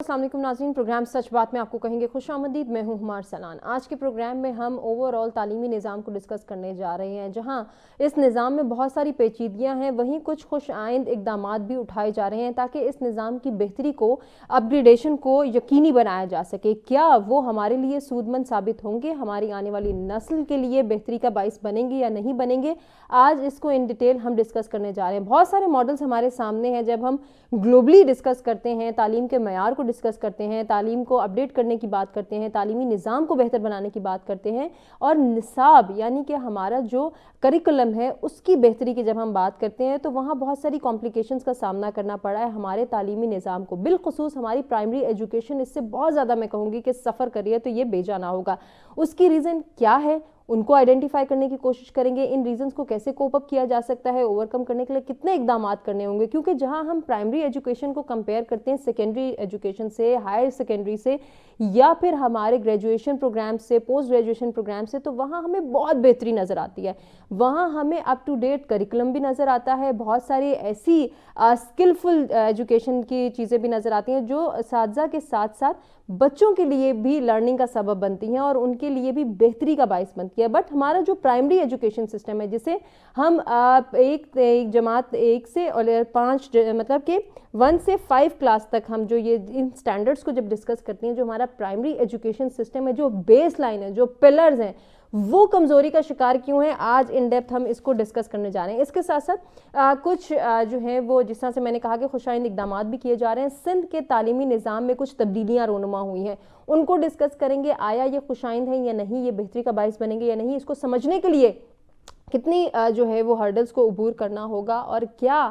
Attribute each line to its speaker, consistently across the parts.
Speaker 1: السلام علیکم ناظرین، پروگرام سچ بات میں آپ کو کہیں گے خوش آمدید۔ میں ہوں ہمار سنان۔ آج کے پروگرام میں ہم اوور آل تعلیمی نظام کو ڈسکس کرنے جا رہے ہیں، جہاں اس نظام میں بہت ساری پیچیدگیاں ہیں، وہیں کچھ خوش آئند اقدامات بھی اٹھائے جا رہے ہیں تاکہ اس نظام کی بہتری کو، اپ گریڈیشن کو یقینی بنایا جا سکے۔ کیا وہ ہمارے لیے سود مند ثابت ہوں گے، ہماری آنے والی نسل کے لیے بہتری کا باعث بنیں گے یا نہیں بنیں گے؟ آج اس کو ان ڈیٹیل ہم ڈسکس کرنے جا رہے ہیں۔ بہت سارے ماڈلز ہمارے سامنے ہیں جب ہم گلوبلی ڈسکس کرتے ہیں، تعلیم کے معیار کو ڈسکس کرتے ہیں، تعلیم کو اپڈیٹ کرنے کی بات کرتے ہیں، تعلیمی نظام کو بہتر بنانے کی بات کرتے ہیں، اور نصاب یعنی کہ ہمارا جو کریکولم ہے اس کی بہتری کی جب ہم بات کرتے ہیں تو وہاں بہت ساری کمپلیکیشنز کا سامنا کرنا پڑا ہے ہمارے تعلیمی نظام کو۔ بالخصوص ہماری پرائمری ایجوکیشن اس سے بہت زیادہ میں کہوں گی کہ سفر کر رہی ہے، تو یہ بے جانا ہوگا۔ اس کی ریزن کیا ہے، ان کو آئیڈینٹیفائی کرنے کی کوشش کریں گے۔ ان ریزنز کو کیسے کوپ اپ کیا جا سکتا ہے، اوور کم کرنے کے لیے کتنے اقدامات کرنے ہوں گے، کیونکہ جہاں ہم پرائمری ایجوکیشن کو کمپیئر کرتے ہیں سیکنڈری ایجوکیشن سے، ہائر سیکنڈری سے، یا پھر ہمارے گریجویشن پروگرام سے، پوسٹ گریجویشن پروگرام سے، تو وہاں ہمیں بہت بہتری نظر آتی ہے۔ وہاں ہمیں اپ ٹو ڈیٹ کریکولم بھی نظر آتا ہے، بہت ساری ایسی اسکلفل ایجوکیشن کی چیزیں بھی نظر آتی ہیں جو اساتذہ کے ساتھ ساتھ بچوں کے لیے بھی لرننگ کا سبب بنتی ہیں اور ان کے لیے بھی بہتری کا باعث بنتی ہے۔ بٹ ہمارا جو پرائمری ایجوکیشن سسٹم ہے، جسے ہم ایک جماعت 1 سے اور 5 مطلب کہ 1 سے 5 کلاس تک ہم جو یہ ان سٹینڈرڈز کو جب ڈسکس کرتے ہیں، جو ہمارا پرائمری ایجوکیشن سسٹم ہے، جو بیس لائن ہے، جو پلرز ہیں، وہ کمزوری کا شکار کیوں ہیں، آج ان ڈیپتھ ہم اس کو ڈسکس کرنے جا رہے ہیں۔ اس کے ساتھ ساتھ کچھ جو ہیں وہ جس طرح سے میں نے کہا کہ خوشائند اقدامات بھی کیے جا رہے ہیں۔ سندھ کے تعلیمی نظام میں کچھ تبدیلیاں رونما ہوئی ہیں، ان کو ڈسکس کریں گے۔ آیا یہ خوشائند ہیں یا نہیں، یہ بہتری کا باعث بنیں گے یا نہیں، اس کو سمجھنے کے لیے کتنی جو ہے وہ ہرڈلز کو عبور کرنا ہوگا، اور کیا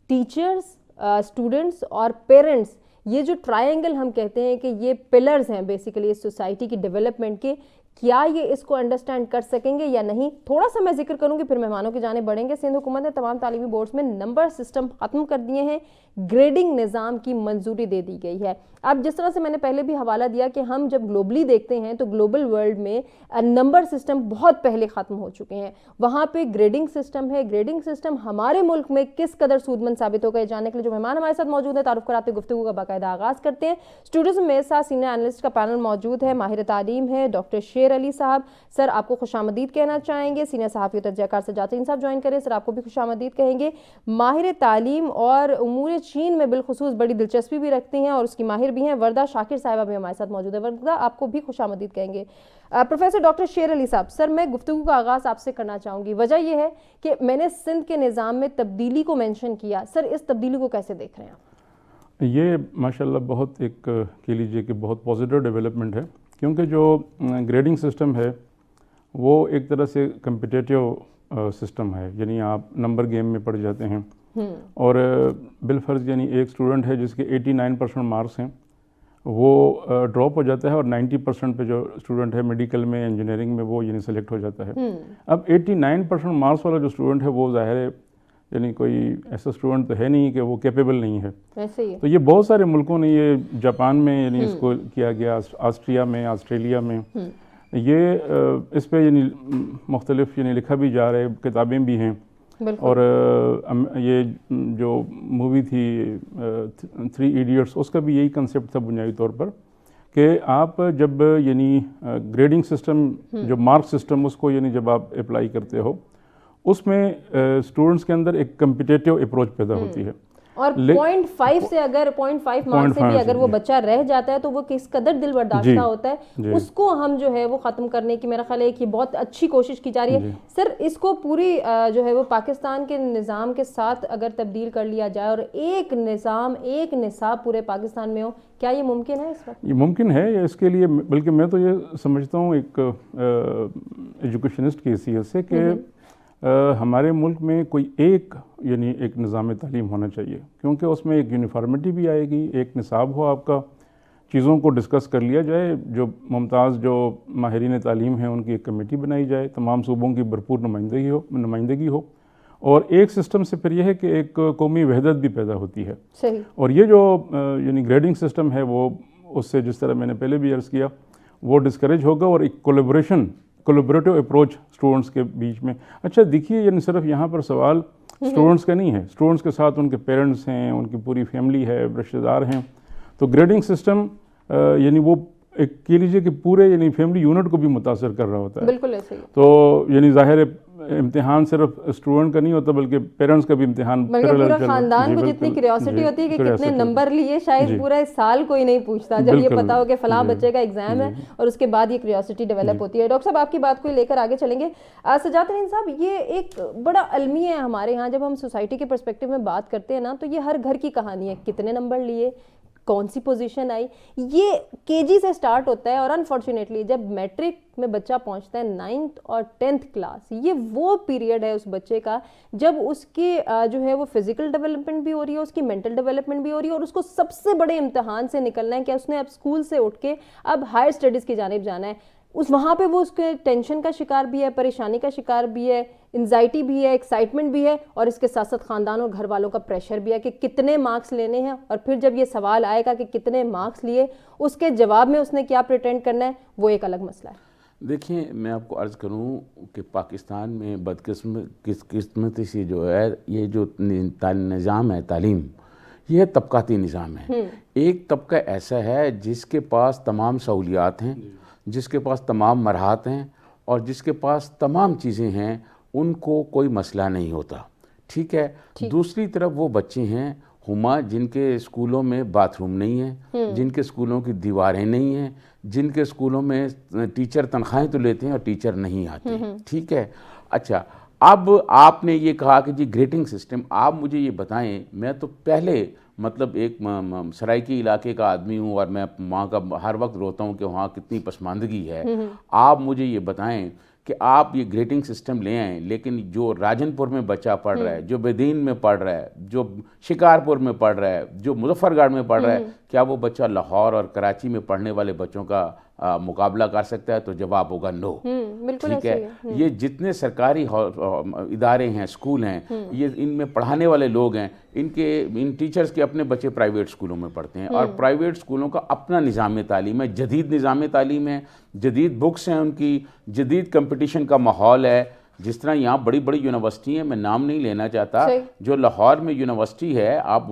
Speaker 1: ٹیچرز، اسٹوڈنٹس اور پیرنٹس، یہ جو ٹرائنگل ہم کہتے ہیں کہ یہ پلرز ہیں بیسیکلی اس سوسائٹی کی ڈیولپمنٹ کے، کیا یہ اس کو انڈرسٹینڈ کر سکیں گے یا نہیں؟ تھوڑا سا میں ذکر کروں گی پھر مہمانوں کی جانب بڑھیں گے۔ سندھ حکومت نے تمام تعلیمی بورڈز میں نمبر سسٹم ختم کر دیے ہیں، گریڈنگ نظام کی منظوری دے دی گئی ہے۔ اب جس طرح سے میں نے پہلے بھی حوالہ دیا کہ ہم جب گلوبلی دیکھتے ہیں تو گلوبل ورلڈ میں نمبر سسٹم بہت پہلے ختم ہو چکے ہیں، وہاں پہ گریڈنگ سسٹم ہے۔ گریڈنگ سسٹم ہمارے ملک میں کس قدر سود مند ثابت ہوگا، یہ جاننے کے لیے جو مہمان ہمارے ساتھ موجود ہیں، تعارف کراتے گفتگو کا باقاعدہ آغاز کرتے ہیں۔ اسٹوڈیوز میں میرے ساتھ سینئر اینالسٹ کا پینل موجود ہے، ماہر تعلیم ہے ڈاکٹر شیر علی صاحب۔ سر آپ کو خوش آمدید کہنا چاہیں گے۔ سینئر صحافی تجزیہ کار سجاد صاحب جوائن کریں، سر آپ کو بھی خوش آمدید کہیں گے۔ ماہر تعلیم اور امور چین میں بالخصوص بڑی دلچسپی بھی رکھتے ہیں اور اس کی ماہر بھی ہیں، وردہ شاکر صاحبہ بھی ہمارے ساتھ موجود ہے، وردہ آپ کو بھی خوش آمدید کہیں گے۔ پروفیسر ڈاکٹر شیر علی صاحب، سر میں گفتگو کا آغاز آپ سے کرنا چاہوں گی۔ وجہ یہ ہے کہ میں نے سندھ کے نظام میں تبدیلی کو مینشن کیا، سر اس تبدیلی کو کیسے دیکھ رہے ہیں آپ؟
Speaker 2: یہ ماشاءاللہ بہت ایک کہہ لیجیے کہ بہت پازیٹیو ڈیولپمنٹ ہے، کیونکہ جو گریڈنگ سسٹم ہے وہ ایک طرح سے کمپٹیٹیو سسٹم ہے، یعنی آپ نمبر گیم میں پڑ جاتے ہیں، اور بالفرض یعنی ایک اسٹوڈنٹ ہے جس کے 89% مارکس ہیں، وہ ڈراپ ہو جاتا ہے، اور 90% پہ جو اسٹوڈنٹ ہے میڈیکل میں، انجینئرنگ میں، وہ یعنی سلیکٹ ہو جاتا ہے۔ اب 89% مارکس والا جو اسٹوڈنٹ ہے وہ ظاہر ہے یعنی کوئی ایسا اسٹوڈنٹ تو ہے نہیں کہ وہ کیپیبل نہیں ہے۔ تو یہ بہت سارے ملکوں نے، یہ جاپان میں یعنی اس کو کیا گیا، آسٹریا میں، آسٹریلیا میں، یہ اس پہ یعنی مختلف یعنی لکھا بھی جا رہا ہے، کتابیں بھی ہیں، اور یہ جو مووی تھی 3 ایڈیٹس، اس کا بھی یہی کنسیپٹ تھا بنیادی طور پر، کہ آپ جب یعنی گریڈنگ سسٹم، جو مارک سسٹم، اس کو یعنی جب آپ اپلائی کرتے ہو، اس میں اسٹوڈنٹس کے اندر ایک کمپٹیٹیو اپروچ پیدا ہوتی ہے،
Speaker 1: اور 0.5 سے اگر 0.5 مارکس سے بھی اگر وہ بچہ رہ جاتا ہے تو وہ کس قدر دل برداشتہ ہوتا ہے، اس کو ہم جو ہے وہ ختم کرنے کی میرا خیال ہے کہ بہت اچھی کوشش کی جا رہی ہے۔ سر اس کو پوری جو ہے وہ پاکستان کے نظام کے ساتھ اگر تبدیل کر لیا جائے اور ایک نظام، ایک نصاب پورے پاکستان میں ہو، کیا یہ ممکن ہے اس وقت؟
Speaker 2: یہ ممکن ہے، اس کے لیے بلکہ میں تو یہ سمجھتا ہوں ایک ایجوکیشنسٹ کی حیثیت سے کہ ہمارے ملک میں کوئی ایک یعنی ایک نظام تعلیم ہونا چاہیے، کیونکہ اس میں ایک یونیفارمٹی بھی آئے گی، ایک نصاب ہو آپ کا، چیزوں کو ڈسکس کر لیا جائے، جو ممتاز جو ماہرین تعلیم ہیں ان کی ایک کمیٹی بنائی جائے، تمام صوبوں کی بھرپور نمائندگی ہو، اور ایک سسٹم سے پھر یہ ہے کہ ایک قومی وحدت بھی پیدا ہوتی ہے۔
Speaker 1: صحیح۔
Speaker 2: اور یہ جو یعنی گریڈنگ سسٹم ہے وہ اس سے جس طرح میں نے پہلے بھی عرض کیا وہ ڈسکریج ہوگا، اور ایک کولیبریٹو اپروچ اسٹوڈنٹس کے بیچ میں۔ اچھا دیکھیے، یعنی صرف یہاں پر سوال اسٹوڈنٹس کا نہیں ہے، اسٹوڈنٹس کے ساتھ ان کے پیرنٹس ہیں، ان کی پوری فیملی ہے، رشتہ دار ہیں، تو گریڈنگ سسٹم یعنی وہ ایک کہہ لیجیے کہ پورے یعنی فیملی یونٹ کو بھی متاثر کر رہا ہوتا ہے.
Speaker 1: بالکل ایسے ہی.
Speaker 2: تو یعنی ظاہر ہے امتحان صرف اسٹوڈنٹ کا نہیں ہوتا بلکہ پیرنٹس کا بھی امتحان
Speaker 1: پورا خاندان کو جتنی کیوریوسٹی ہوتی ہے کہ کتنے نمبر لیے شاید پورا سال کوئی نہیں پوچھتا جب یہ پتا ہو کہ فلاں بچے کا ایگزام ہے اور اس کے بعد یہ کیوریوسٹی ڈیولپ ہوتی ہے. ڈاکٹر صاحب آپ کی بات کو لے کر آگے چلیں گے. سجاد ترین صاحب یہ ایک بڑا المیہ ہے ہمارے ہاں جب ہم سوسائٹی کے پرسپیکٹو میں بات کرتے ہیں نا تو یہ ہر گھر کی کہانی ہے. کتنے نمبر لیے, کون سی پوزیشن آئی, یہ کے جی سے سٹارٹ ہوتا ہے. اور انفارچونیٹلی جب میٹرک میں بچہ پہنچتا ہے 9th اور 10th کلاس, یہ وہ پیریڈ ہے اس بچے کا جب اس کی جو ہے وہ فزیکل ڈیولپمنٹ بھی ہو رہی ہے, اس کی مینٹل ڈیولپمنٹ بھی ہو رہی ہے, اور اس کو سب سے بڑے امتحان سے نکلنا ہے کہ اس نے اب اسکول سے اٹھ کے اب ہائر اسٹڈیز کی جانب جانا ہے. وہاں پہ وہ اس کے ٹینشن کا شکار بھی ہے, پریشانی کا شکار بھی ہے, انزائٹی بھی ہے, ایکسائٹمنٹ بھی ہے, اور اس کے ساتھ ساتھ خاندان اور گھر والوں کا پریشر بھی ہے کہ کتنے مارکس لینے ہیں. اور پھر جب یہ سوال آئے گا کہ کتنے مارکس لیے, اس کے جواب میں اس نے کیا پریٹینڈ کرنا ہے, وہ ایک الگ مسئلہ ہے.
Speaker 3: دیکھیں میں آپ کو عرض کروں کہ پاکستان میں بدقسمتی سے جو ہے یہ جو نظام ہے تعلیم, یہ طبقاتی نظام ہے. ایک طبقہ ایسا ہے جس کے پاس تمام سہولیات ہیں, جس کے پاس تمام مراحت ہیں, اور جس کے پاس تمام چیزیں ہیں, ان کو کوئی مسئلہ نہیں ہوتا. ٹھیک ہے. دوسری طرف وہ بچے ہیں ہما جن کے اسکولوں میں باتھ روم نہیں ہیں, جن کے اسکولوں کی دیواریں نہیں ہیں, جن کے اسکولوں میں ٹیچر تنخواہیں تو لیتے ہیں اور ٹیچر نہیں آتے. ٹھیک ہے. اچھا, اب آپ نے یہ کہا کہ جی گریڈنگ سسٹم, آپ مجھے یہ بتائیں, میں تو پہلے مطلب ایک سرائکی علاقے کا آدمی ہوں اور میں وہاں کا ہر وقت روتا ہوں کہ وہاں کتنی پسماندگی ہے. آپ مجھے یہ بتائیں کہ آپ یہ گریڈنگ سسٹم لے آئیں, لیکن جو راجن پور میں بچہ پڑھ رہا ہے, جو بیدین میں پڑھ رہا ہے, جو شکارپور میں پڑھ رہا ہے, جو مظفر گڑھ میں پڑھ رہا ہے, کیا وہ بچہ لاہور اور کراچی میں پڑھنے والے بچوں کا مقابلہ کر سکتا ہے؟ تو جواب ہوگا نو. ٹھیک ہے. یہ جتنے سرکاری ادارے ہیں, اسکول ہیں, یہ ان میں پڑھانے والے لوگ ہیں, ان ٹیچرز کے اپنے بچے پرائیویٹ اسکولوں میں پڑھتے ہیں, اور پرائیویٹ اسکولوں کا اپنا نظام تعلیم ہے, جدید نظام تعلیم ہے, جدید بکس ہیں ان کی, جدید کمپٹیشن کا ماحول ہے. جس طرح یہاں بڑی بڑی یونیورسٹی ہیں, میں نام نہیں لینا چاہتا, جو لاہور میں یونیورسٹی ہے, آپ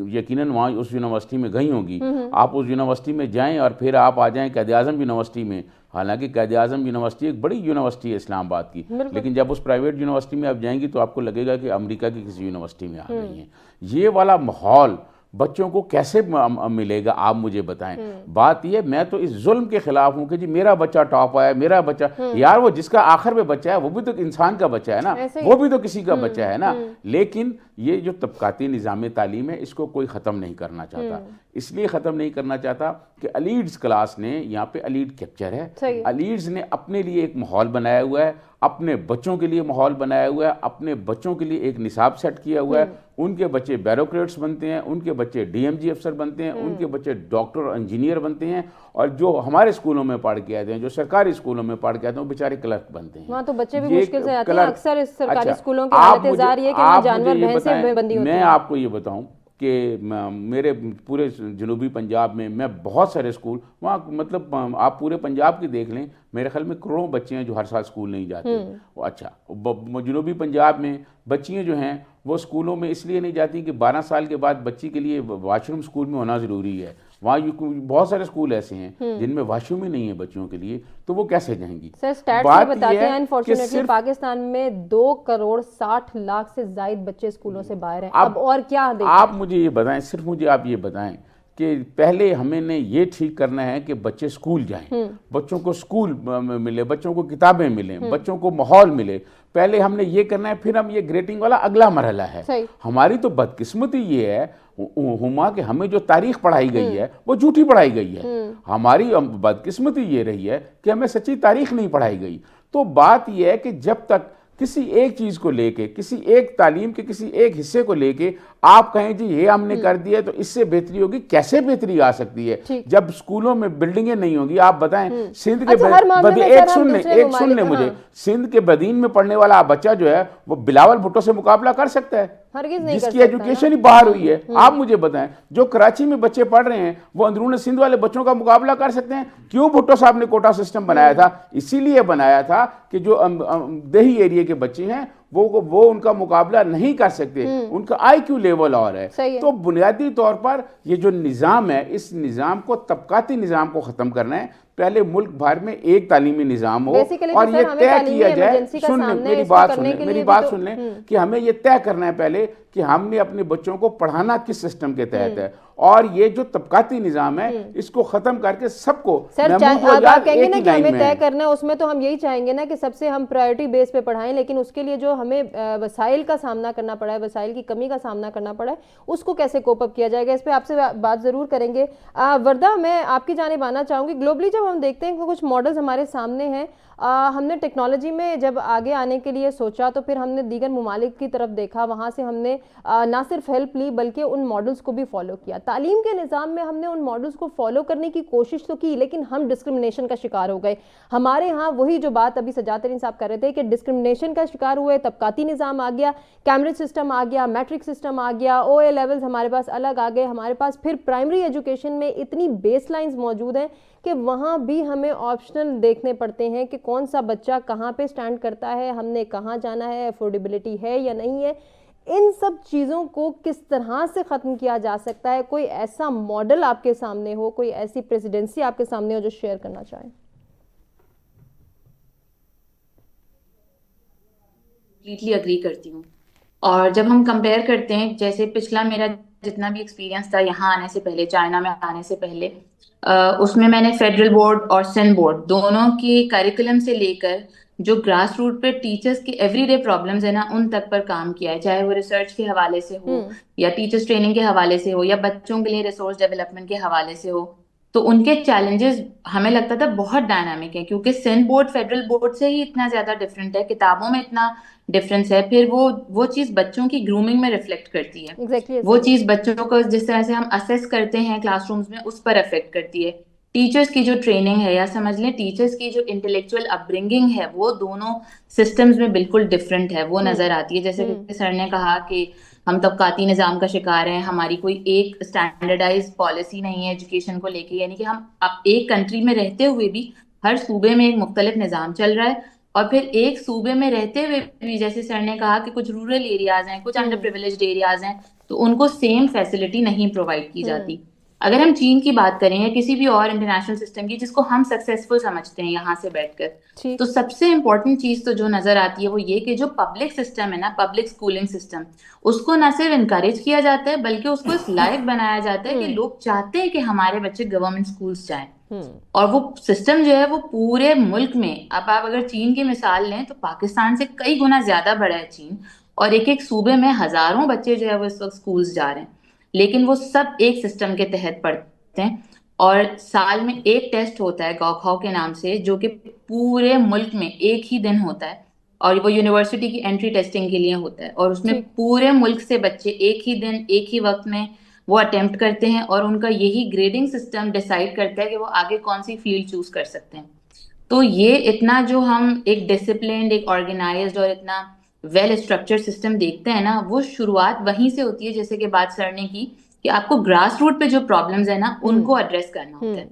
Speaker 3: یقیناً وہاں اس یونیورسٹی میں گئی ہوں گی, آپ اس یونیورسٹی میں جائیں اور پھر آپ آ جائیں قائد اعظم یونیورسٹی میں. حالانکہ قائد اعظم یونیورسٹی ایک بڑی یونیورسٹی ہے اسلام آباد کی, لیکن جب اس پرائیویٹ یونیورسٹی میں آپ جائیں گی تو آپ کو لگے گا کہ امریکہ کی کسی یونیورسٹی میں آ گئی ہیں. یہ والا ماحول بچوں کو کیسے ملے گا, آپ مجھے بتائیں. بات یہ, میں تو اس ظلم کے خلاف ہوں کہ جی میرا بچہ ٹاپ آیا, میرا بچہ, یار وہ جس کا آخر میں بچہ ہے وہ بھی تو انسان کا بچہ ہے نا, وہ بھی تو کسی کا بچہ ہے نا. لیکن یہ جو طبقاتی نظام تعلیم ہے, اس کو کوئی ختم نہیں کرنا چاہتا. اس لیے ختم نہیں کرنا چاہتا کہ الیڈز کلاس نے, یہاں پہ الیڈ کیپچر ہے, الیڈز نے اپنے لیے ایک ماحول بنایا ہوا ہے, اپنے بچوں کے لیے ماحول بنایا ہوا ہے, اپنے بچوں کے لیے ایک نصاب سیٹ کیا ہوا ہے. ان کے بچے بیوروکریٹس بنتے ہیں, ان کے بچے ڈی ایم جی افسر بنتے ہیں, ان کے بچے ڈاکٹر اور انجینئر بنتے ہیں, اور جو ہمارے اسکولوں میں پڑھ کے آتے ہیں, جو سرکاری اسکولوں میں پڑھ کے آتے ہیں, وہ بیچارے کلرک بنتے ہیں.
Speaker 1: وہاں تو بچے بھی مشکل سے آتے ہیں. اکثر سرکاری اسکولوں کی حالت زار یہ کہ وہاں جانور بھینسیں بندی ہوتی ہیں.
Speaker 3: میں آپ کو یہ بتاؤں کہ میرے پورے جنوبی پنجاب میں بہت سارے اسکول وہاں, مطلب آپ پورے پنجاب کی دیکھ لیں, میرے خیال میں کروڑوں بچے ہیں جو ہر سال اسکول نہیں جاتے. اچھا, جنوبی پنجاب میں بچیاں جو ہیں وہ اسکولوں میں اس لیے نہیں جاتی کہ 12 سال کے بعد بچی کے لیے واش روم اسکول میں ہونا ضروری ہے. وہاں بہت سارے اسکول ایسے ہیں جن میں واش روم ہی نہیں ہے بچوں کے لیے, تو وہ کیسے جائیں گی؟
Speaker 1: سر سٹیٹس یہ بتاتے ہیں انفارچونیٹلی پاکستان میں 2.60 کروڑ سے زائد بچے اسکولوں سے باہر ہیں. اب اور کیا دیکھیں؟
Speaker 3: آپ مجھے یہ بتائیں, صرف مجھے آپ یہ بتائیں کہ پہلے ہمیں نے یہ ٹھیک کرنا ہے کہ بچے اسکول جائیں, بچوں کو اسکول ملے, بچوں کو کتابیں ملیں, بچوں کو ماحول ملے. پہلے ہم نے یہ کرنا ہے, پھر ہم یہ گریڈنگ والا اگلا مرحلہ ہے. ہماری تو بدقسمتی یہ ہے ہما کہ ہمیں جو تاریخ پڑھائی گئی ہے وہ جھوٹی پڑھائی گئی ہے. ہماری بدقسمتی یہ رہی ہے کہ ہمیں سچی تاریخ نہیں پڑھائی گئی. تو بات یہ ہے کہ جب تک کسی ایک چیز کو لے کے, کسی ایک تعلیم کے کسی ایک حصے کو لے کے آپ کہیں جی یہ ہم نے کر دیا تو اس سے بہتری ہوگی, کیسے بہتری آ سکتی ہے جب اسکولوں میں بلڈنگیں نہیں ہوں گی؟ آپ بتائیں, سندھ کے ایک سن لیں مجھے, سندھ کے بدین میں پڑھنے والا بچہ جو ہے وہ بلاول بھٹو سے مقابلہ کر سکتا ہے جس کی ایجوکیشن ہی باہر ہوئی ہے؟ آپ مجھے بتائیں, جو کراچی میں بچے پڑھ رہے ہیں وہ اندرون سندھ والے بچوں کا مقابلہ کر سکتے ہیں؟ کیوں بھٹو صاحب نے کوٹا سسٹم بنایا تھا؟ اسی لیے بنایا تھا کہ جو دیہی ایریے کے بچے ہیں وہ ان کا مقابلہ نہیں کر سکتے, ان کا آئی کیو لیول اور ہے. تو بنیادی طور پر یہ جو نظام ہے, اس نظام کو, طبقاتی نظام کو ختم کرنا ہے. پہلے ملک بھر میں ایک تعلیمی نظام ہو اور یہ طے کیا جائے, سن لیں میری بات سن لیں کہ ہمیں یہ طے کرنا ہے پہلے کہ ہم نے اپنے بچوں کو پڑھانا کس سسٹم کے تحت ہے, اور یہ جو طبقاتی نظام ہے اس کو ختم کر کے سب کو
Speaker 1: آپ کہیں گے نا کہ ہمیں طے کرنا ہے, اس میں تو ہم یہی چاہیں گے نا کہ سب سے ہم پرائیورٹی بیس پہ پڑھائیں, لیکن اس کے لیے جو ہمیں وسائل کا سامنا کرنا پڑا ہے, وسائل کی کمی کا سامنا کرنا پڑا ہے, اس کو کیسے کوپ اپ کیا جائے گا, اس پہ آپ سے بات ضرور کریں گے. وردہ, میں آپ کی جانب آنا چاہوں گی. گلوبلی جب ہم دیکھتے ہیں کہ کچھ ماڈلز ہمارے سامنے ہیں, ہم نے ٹیکنالوجی میں جب آگے آنے کے لیے سوچا تو پھر ہم نے دیگر ممالک کی طرف دیکھا, وہاں سے ہم نے نہ صرف ہیلپ لی بلکہ ان ماڈلز کو بھی فالو کیا. تعلیم کے نظام میں ہم نے ان ماڈلز کو فالو کرنے کی کوشش تو کی, لیکن ہم ڈسکرمنیشن کا شکار ہو گئے. ہمارے ہاں وہی جو بات ابھی سجاد ترین صاحب کر رہے تھے کہ ڈسکرمنیشن کا شکار ہوئے, طبقاتی نظام آ گیا, کیمبرج سسٹم آ گیا, میٹرک سسٹم آ گیا, او اے لیولز ہمارے پاس الگ آ گئے, ہمارے پاس پھر پرائمری ایجوکیشن میں اتنی بیس لائنز موجود ہیں کہ وہاں بھی ہمیں آپشنل دیکھنے پڑتے ہیں کہ کون سا بچہ کہاں پہ سٹینڈ کرتا ہے, ہم نے کہاں جانا ہے, افورڈیبلٹی ہے یا نہیں ہے. ان سب چیزوں کو کس طرح سے ختم کیا جا سکتا ہے؟ کوئی ایسا ماڈل آپ کے سامنے ہو, کوئی ایسی پریزیڈنسی آپ کے سامنے ہو جو شیئر کرنا چاہیں.
Speaker 4: کمپلیٹلی اگری کرتی ہوں. اور جب ہم کمپیئر کرتے ہیں, جیسے پچھلا میرا جتنا بھی ایکسپیرینس تھا یہاں آنے سے پہلے, چائنا میں آنے سے پہلے, اس میں نے فیڈرل بورڈ اور سندھ بورڈ دونوں کی کریکولم سے لے کر جو گراس روٹ پہ ٹیچرز کی ایوری ڈے پرابلمز ہیں نا, ان تک پر کام کیا ہے, چاہے وہ ریسرچ کے حوالے سے ہو یا ٹیچرز ٹریننگ کے حوالے سے ہو یا بچوں کے لیے ریسورس ڈیولپمنٹ کے حوالے سے ہو. تو ان کے چیلنجز ہمیں لگتا تھا بہت ڈائنامک ہے, کیونکہ سندھ بورڈ فیڈرل بورڈ سے ہی اتنا زیادہ ڈفرینٹ ہے, کتابوں میں اتنا ڈفرینس ہے, پھر وہ چیز بچوں کی گرومنگ میں ریفلیکٹ کرتی ہے, وہ چیز بچوں کو جس طرح سے ہم اسیس کرتے ہیں کلاس رومز میں اس پر افیکٹ کرتی ہے. ٹیچرز کی جو ٹریننگ ہے یا سمجھ لیں ٹیچرز کی جو انٹلیکچوئل اپ برنگنگ ہے وہ دونوں سسٹمز میں بالکل ڈفرینٹ ہے, وہ نظر آتی ہے. جیسے کہ سر نے کہا کہ ہم طبقاتی نظام کا شکار ہیں, ہماری کوئی ایک اسٹینڈرڈائز پالیسی نہیں ہے ایجوکیشن کو لے کے, یعنی کہ ہم ایک کنٹری میں رہتے ہوئے بھی ہر صوبے میں ایک مختلف نظام چل رہا ہے, اور پھر ایک صوبے میں رہتے ہوئے بھی جیسے سر نے کہا کہ کچھ رورل ایریاز ہیں, کچھ انڈر پریویلیجڈ ایریاز ہیں, تو ان کو سیم فیسلٹی نہیں پرووائڈ کی جاتی. اگر ہم چین کی بات کریں یا کسی بھی اور انٹرنیشنل سسٹم کی جس کو ہم سکسیسفل سمجھتے ہیں یہاں سے بیٹھ کر, تو سب سے امپورٹنٹ چیز تو جو نظر آتی ہے وہ یہ کہ جو پبلک سسٹم ہے نا, پبلک اسکولنگ سسٹم, اس کو نہ صرف انکریج کیا جاتا ہے بلکہ اس کو اس لائق بنایا جاتا ہے کہ لوگ چاہتے ہیں کہ ہمارے بچے گورنمنٹ اسکولس جائیں. اور وہ سسٹم جو ہے وہ پورے ملک میں, اب آپ اگر چین کی مثال لیں تو پاکستان سے کئی گنا زیادہ بڑا ہے چین, اور ایک ایک صوبے میں ہزاروں بچے جو ہے وہ اس وقت اسکولس جا رہے ہیں, لیکن وہ سب ایک سسٹم کے تحت پڑھتے ہیں. اور سال میں ایک ٹیسٹ ہوتا ہے گوکھاؤ کے نام سے, جو کہ پورے ملک میں ایک ہی دن ہوتا ہے, اور وہ یونیورسٹی کی انٹری ٹیسٹنگ کے لیے ہوتا ہے, اور اس میں پورے ملک سے بچے ایک ہی دن ایک ہی وقت میں وہ اٹیمپٹ کرتے ہیں, اور ان کا یہی گریڈنگ سسٹم ڈیسائیڈ کرتا ہے کہ وہ آگے کون سی فیلڈ چوز کر سکتے ہیں. تو یہ اتنا جو ہم ایک ڈسپلنڈ, ایک آرگنائزڈ اور اتنا ویل اسٹرکچر سسٹم دیکھتے ہیں نا, وہ شروعات وہیں سے ہوتی ہے, جیسے کہ بات سر نے کی کہ آپ کو گراس روٹ پہ جو پرابلمز ہیں نا ان کو ایڈریس کرنا ہوتا ہے.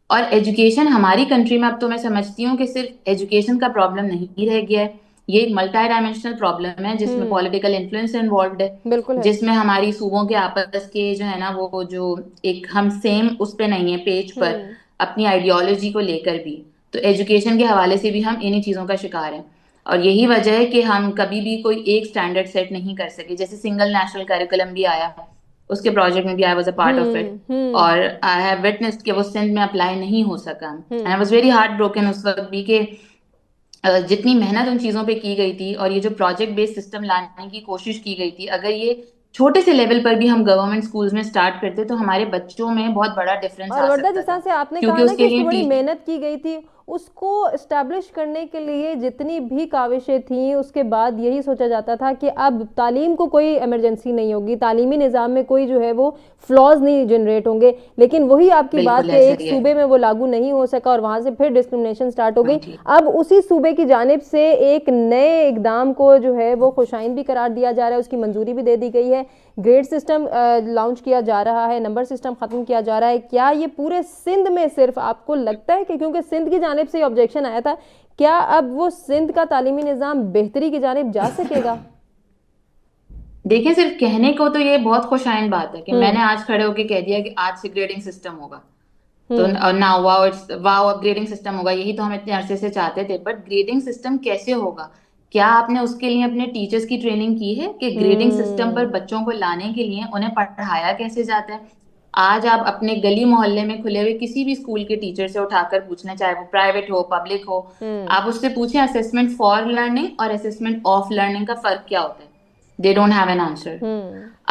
Speaker 4: اور ایجوکیشن ہماری کنٹری میں اب تو میں سمجھتی ہوں کہ صرف ایجوکیشن کا پرابلم نہیں رہ گیا ہے, یہ ایک ملٹی ڈائمینشنل پرابلم ہے جس میں پولیٹیکل انفلوئنس انوالوڈ ہے, جس میں ہماری صوبوں کے آپس کے جو ہے نا وہ جو ایک ہم سیم اس پہ نہیں ہے پیج پر اپنی آئیڈیالوجی کو لے کر بھی. تو ایجوکیشن کے حوالے سے بھی ہم انہی چیزوں کا شکار ہیں, اور یہی وجہ ہے کہ ہم کبھی بھی کوئی ایک اسٹینڈرڈ سیٹ نہیں کر سکے. جیسے سنگل نیشنل کریکولم بھی آیا, اس کے پروجیکٹ میں بھی I was a part of it, اور آئی ہیو وٹنسڈ کہ وہ سندھ میں اپلائی نہیں ہو سکا. And I was very heart broken اس وقت بھی کہ جتنی محنت ان چیزوں پہ کی گئی تھی اور یہ جو پروجیکٹ بیس سسٹم لانے کی کوشش کی گئی تھی, اگر یہ چھوٹے سے لیول پر بھی ہم گورنمنٹ اسکولز میں اسٹارٹ کرتے تو ہمارے بچوں میں بہت بڑا ڈفرینس آ سکتا تھا.
Speaker 1: اور جس طرح سے آپ نے کہا نا کہ اس کی بڑی محنت کی گئی تھی, اس کو اسٹیبلش کرنے کے لیے جتنی بھی کاوشیں تھیں, اس کے بعد یہی سوچا جاتا تھا کہ اب تعلیم کو کوئی ایمرجنسی نہیں ہوگی, تعلیمی نظام میں کوئی جو ہے وہ فلاز نہیں جنریٹ ہوں گے. لیکن وہی آپ کی بات کہ ایک صوبے میں وہ لاگو نہیں ہو سکا اور وہاں سے پھر ڈسکرمنیشن سٹارٹ ہو گئی. اب اسی صوبے کی جانب سے ایک نئے اقدام کو جو ہے وہ خوشائند بھی قرار دیا جا رہا ہے, اس کی منظوری بھی دے دی گئی ہے, گریڈ سسٹم لانچ کیا جا رہا ہے, نمبر سسٹم ختم کیا جا رہا ہے. کیا یہ پورے سندھ میں صرف آپ کو لگتا ہے کہ کیونکہ سندھ کی جانب سے آبجیکشن آیا تھا کیا اب وہ سندھ کا تعلیمی نظام بہتری کی جانب جا سکے گا؟
Speaker 4: دیکھیں صرف کہنے کو تو یہ بہت خوش آئند بات ہے کہ میں نے آج کھڑے ہو کے کہہ دیا کہ آج سے گریڈنگ سسٹم ہوگا تو ناؤ واؤ اب گریڈنگ سسٹم ہوگا, یہی تو ہم اتنے عرصے سے چاہتے تھے. بٹ گریڈنگ سسٹم کیسے ہوگا؟ کیا آپ نے اس کے لیے اپنے ٹیچرز کی ٹریننگ کی ہے کہ گریڈنگ سسٹم پر بچوں کو لانے کے لیے انہیں پڑھایا کیسے جاتا ہے؟ آج آپ اپنے گلی محلے میں کھلے ہوئے کسی بھی اسکول کے ٹیچر سے اٹھا کر پوچھنا, چاہے وہ پرائیویٹ ہو پبلک ہو, آپ اس سے پوچھیں اسسمنٹ فار لرننگ اور اسسمنٹ آف لرننگ کا فرق کیا ہوتا ہے. They don't have an answer.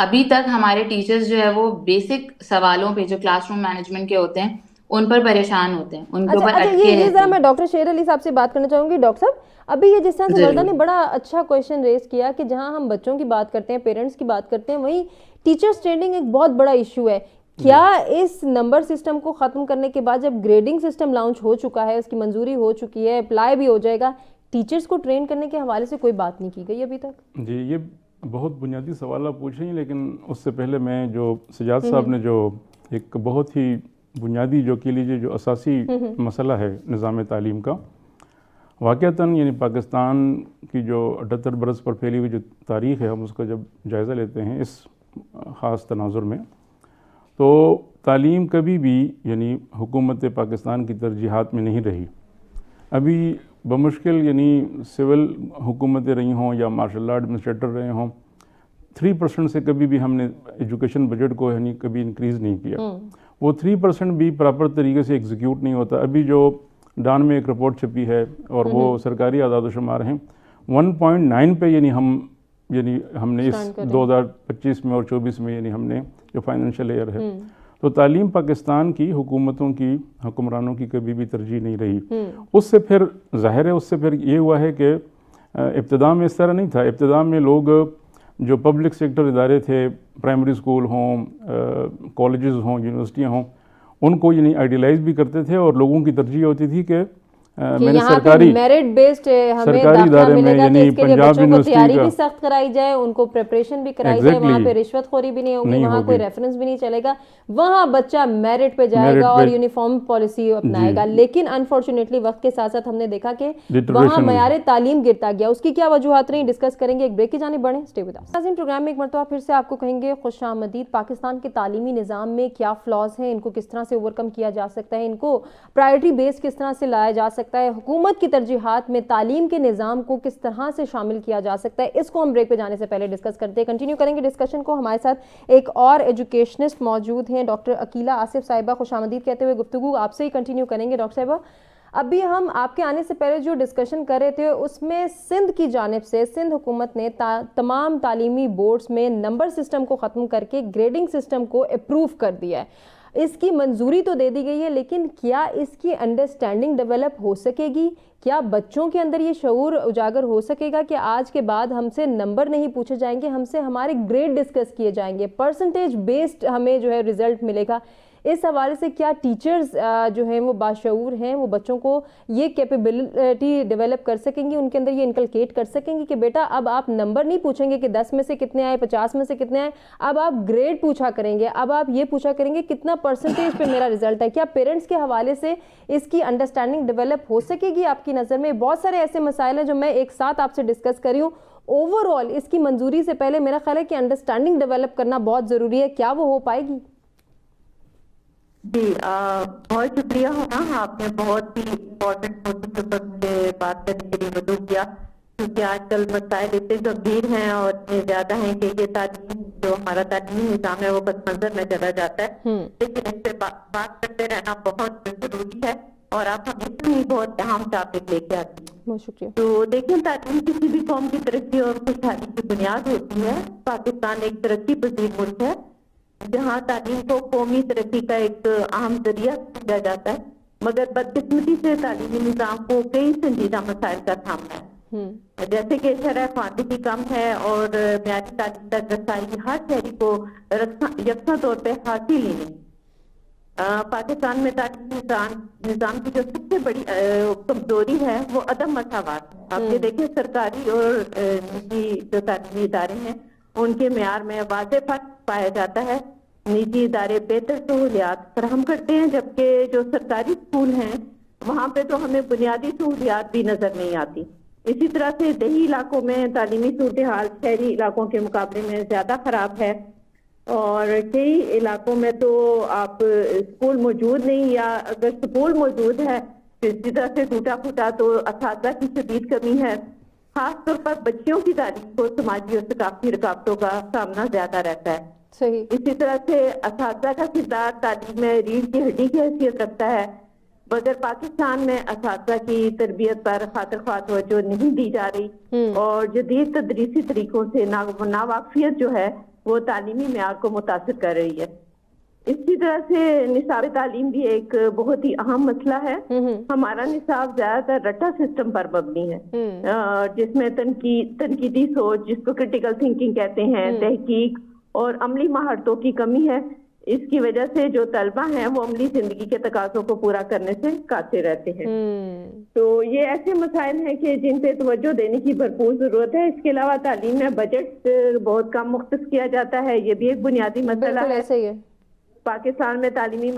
Speaker 4: ابھی تک ہمارے ٹیچرز جو ہے وہ بیسک سوالوں پہ جو کلاس روم مینجمنٹ کے ہوتے ہیں ان پر پریشان ہوتے ہیں, ان کے اوپر اٹکے
Speaker 1: یہ ذرا
Speaker 4: رہتے
Speaker 1: میں
Speaker 4: ہیں.
Speaker 1: ڈاکٹر شیر علی صاحب سے بات کرنا چاہوں گی. ڈاکٹر صاحب, ابھی یہ جس طرح سے وردہ نے بڑا اچھا کویشچن ریز کیا کہ جہاں ہم بچوں کی بات کرتے ہیں, پیرنٹس کی بات کرتے ہیں, وہیں ٹیچرس ٹریننگ ایک بہت بڑا ایشو ہے. کیا اس نمبر سسٹم کو ختم کرنے کے بعد جب گریڈنگ سسٹم لانچ ہو چکا ہے, اس کی منظوری ہو چکی ہے, اپلائی بھی ہو جائے گا, ٹیچرس کو ٹرین کرنے کے حوالے سے کوئی بات نہیں کی گئی ابھی تک؟
Speaker 2: جی, یہ بہت بنیادی سوال آپ پوچھ رہی ہیں, لیکن اس سے پہلے میں جو سجاد صاحب نے جو ایک بہت ہی بنیادی جو کہہ لیجیے جو اساسی مسئلہ ہے نظام تعلیم کا, واقعتاً یعنی پاکستان کی جو 78 برس پر پھیلی ہوئی جو تاریخ ہے, ہم اس کا جب جائزہ لیتے ہیں اس خاص تناظر میں, تو تعلیم کبھی بھی یعنی حکومت پاکستان کی ترجیحات میں نہیں رہی. ابھی بمشکل یعنی سول حکومتیں رہی ہوں یا ماشاء اللہ ایڈمنسٹریٹر رہے ہوں, 3% سے کبھی بھی ہم نے ایجوکیشن بجٹ کو یعنی کبھی انکریز نہیں کیا. وہ 3% بھی پراپر طریقے سے ایگزیکیوٹ نہیں ہوتا. ابھی جو ڈان میں ایک رپورٹ چھپی ہے اور وہ سرکاری اعداد و شمار ہیں, 1.9 پہ یعنی ہم نے اس 2025 میں اور 24 میں یعنی ہم نے جو فائنینشیل ایئر ہے, تو تعلیم پاکستان کی حکومتوں کی حکمرانوں کی کبھی بھی ترجیح نہیں رہی. اس سے پھر ظاہر ہے, اس سے پھر یہ ہوا ہے کہ ابتدا میں اس طرح نہیں تھا. ابتدا میں لوگ جو پبلک سیکٹر ادارے تھے, پرائمری اسکول ہوں, کالجز ہوں, یونیورسٹیاں ہوں, ان کو یعنی آئیڈیلائز بھی کرتے تھے اور لوگوں کی ترجیح ہوتی تھی کہ میں نے سرکاری
Speaker 1: میرٹ بیسڈ ہمیں
Speaker 2: سرکاری
Speaker 1: داخلہ
Speaker 2: ادارے میں
Speaker 1: ملے گا کہ
Speaker 2: یعنی
Speaker 1: اس کے لیے
Speaker 2: پنجاب
Speaker 1: بچوں کو
Speaker 2: یونیورسٹی
Speaker 1: تیاری
Speaker 2: کا
Speaker 1: بھی سخت کرائی جائے, ان کو پریپریشن بھی کرائی جائے, وہاں پہ رشوت خوری بھی نہیں ہوگی, وہاں کوئی ریفرنس بھی نہیں چلے گا, وہاں بچہ میرٹ پہ جائے گا اور یونیفارم پالیسی اپنائے گا. لیکن انفارچونیٹلی وقت کے ساتھ ساتھ ہم نے دیکھا کہ وہاں معیار تعلیم گرتا گیا. اس کی کیا وجوہات رہی, ڈسکس کریں گے. ایک بریک کی جانب بڑھیں, اسٹے ود اس. ناظرین, پروگرام میں ایک مرتبہ پھر سے آپ کو کہیں گے خوش آمدید. پاکستان کے تعلیمی نظام میں کیا فلاز ہیں, ان کو کس طرح سے اوور کم کیا جا سکتا ہے, ان کو پرائرٹی بیس کس طرح سے لایا جا سکتا ہے, حکومت کی ترجیحات میں تعلیم کے نظام کو کس طرح سے شامل کیا جا سکتا ہے, اس کو ہم بریک پہ جانے سے پہلے ڈسکس کرتے ہیں. کنٹینیو کریں گے ڈسکشن کو. ہمارے ساتھ ایک اور ایجوکیشنسٹ موجود ہیں, ڈاکٹر عقیلہ آصف صاحبہ. خوش آمدید کہتے ہوئے گفتگو آپ سے ہی کنٹینیو کریں گے. ڈاکٹر صاحبہ, ابھی ہم آپ کے آنے سے پہلے جو ڈسکشن کر رہے تھے اس میں سندھ کی جانب سے سندھ حکومت نے تمام تعلیمی بورڈز میں نمبر سسٹم کو ختم کر کے گریڈنگ سسٹم کو اپروو کر دیا ہے. اس کی منظوری تو دے دی گئی ہے, لیکن کیا اس کی انڈرسٹینڈنگ ڈیولپ ہو سکے گی؟ کیا بچوں کے اندر یہ شعور اجاگر ہو سکے گا کہ آج کے بعد ہم سے نمبر نہیں پوچھے جائیں گے, ہم سے ہمارے گریڈ ڈسکس کیے جائیں گے, پرسنٹیج بیسڈ ہمیں جو ہے رزلٹ ملے گا؟ اس حوالے سے کیا ٹیچرز جو ہیں وہ باشعور ہیں, وہ بچوں کو یہ کیپیبلٹی ڈیولپ کر سکیں گی, ان کے اندر یہ انکلکیٹ کر سکیں گی کہ بیٹا اب آپ نمبر نہیں پوچھیں گے کہ 10 میں سے کتنے آئے, 50 میں سے کتنے آئے, اب آپ گریڈ پوچھا کریں گے, اب آپ یہ پوچھا کریں گے کتنا پرسنٹیج پہ میرا رزلٹ ہے. کیا پیرنٹس کے حوالے سے اس کی انڈرسٹینڈنگ ڈیولپ ہو سکے گی آپ کی نظر میں؟ بہت سارے ایسے مسائل ہیں جو میں ایک ساتھ آپ سے ڈسکس کر رہی ہوں. اوور آل اس کی منظوری سے پہلے میرا خیال ہے کہ انڈرسٹینڈنگ ڈیولپ کرنا بہت ضروری ہے. کیا وہ ہو پائے گی؟
Speaker 5: جی بہت شکریہ ہونا, آپ نے بہت ہی امپورٹنٹ موضوع پر مجھے بات کرنے کے لیے مدعو کیا, کیونکہ آج کل مسائل اتنے گمبھیر ہیں اور اتنے زیادہ ہیں کہ یہ تعلیم جو ہمارا تعلیمی نظام ہے وہ پس منظر میں چلا جاتا ہے. لیکن اس پہ بات کرتے رہنا بہت ضروری ہے اور آپ ہمیشہ ہی بہت اہم ٹاپک لے کے آتی ہیں.
Speaker 1: بہت شکریہ.
Speaker 5: تو دیکھیں, تعلیم کسی بھی قوم کی ترقی اور خوشحالی کی بنیاد ہوتی ہے. پاکستان ایک ترقی پذیر ملک ہے جہاں تعلیم کو قومی ترقی کا ایک اہم ذریعہ سمجھا جاتا ہے, مگر بدقسمتی سے تعلیمی نظام کو کئی سنجیدہ مسائل کا سامنا ہے, جیسے کہ شرح خواندگی کم ہے اور معیاری تعلیم تک رسائی ہر شہری کو یکساں طور پہ حاصل ہی نہیں. پاکستان میں تعلیمی نظام کی جو سب سے بڑی کمزوری ہے وہ عدم مساوات ہے. آپ یہ دیکھیں, سرکاری اور نجی جو تعلیمی ادارے ہیں ان کے معیار میں واضح فرق پایا جاتا ہے. نجی ادارے بہتر سہولیات فراہم کرتے ہیں, جبکہ جو سرکاری اسکول ہیں وہاں پہ تو ہمیں بنیادی سہولیات بھی نظر نہیں آتی. اسی طرح سے دیہی علاقوں میں تعلیمی صورتحال شہری علاقوں کے مقابلے میں زیادہ خراب ہے, اور کئی علاقوں میں تو آپ اسکول موجود نہیں, یا اگر اسکول موجود ہے تو اسی طرح سے ٹوٹا پھوٹا, تو اساتذہ کی شدید کمی ہے. خاص طور پر بچیوں کی تعلیم کو سماجی اور ثقافتی رکاوٹوں کا سامنا زیادہ رہتا ہے.
Speaker 1: صحیح.
Speaker 5: اسی طرح سے اساتذہ کا کردار تعلیم میں ریڑھ کی ہڈی کی حیثیت رکھتا ہے, مگر پاکستان میں اساتذہ کی تربیت پر خاطر خواہ توجہ نہیں دی جا رہی, اور جدید تدریسی طریقوں سے ناواقفیت جو ہے وہ تعلیمی معیار کو متاثر کر رہی ہے. اسی طرح سے نصاب تعلیم بھی ایک بہت ہی اہم مسئلہ ہے. ہمارا نصاب زیادہ تر رٹا سسٹم پر مبنی ہے, جس میں تنقیدی سوچ, جس کو کرٹیکل تھنکنگ کہتے ہیں, تحقیق اور عملی مہارتوں کی کمی ہے. اس کی وجہ سے جو طلبہ ہیں وہ عملی زندگی کے تقاضوں کو پورا کرنے سے قاصر رہتے ہیں. تو یہ ایسے مسائل ہیں کہ جن پہ توجہ دینے کی بھرپور ضرورت ہے. اس کے علاوہ تعلیم میں بجٹ بہت کم مختص کیا جاتا ہے, یہ بھی ایک بنیادی مسئلہ ہے.
Speaker 1: ایسے ہی ہے.
Speaker 5: پاکستان میں تعلیمی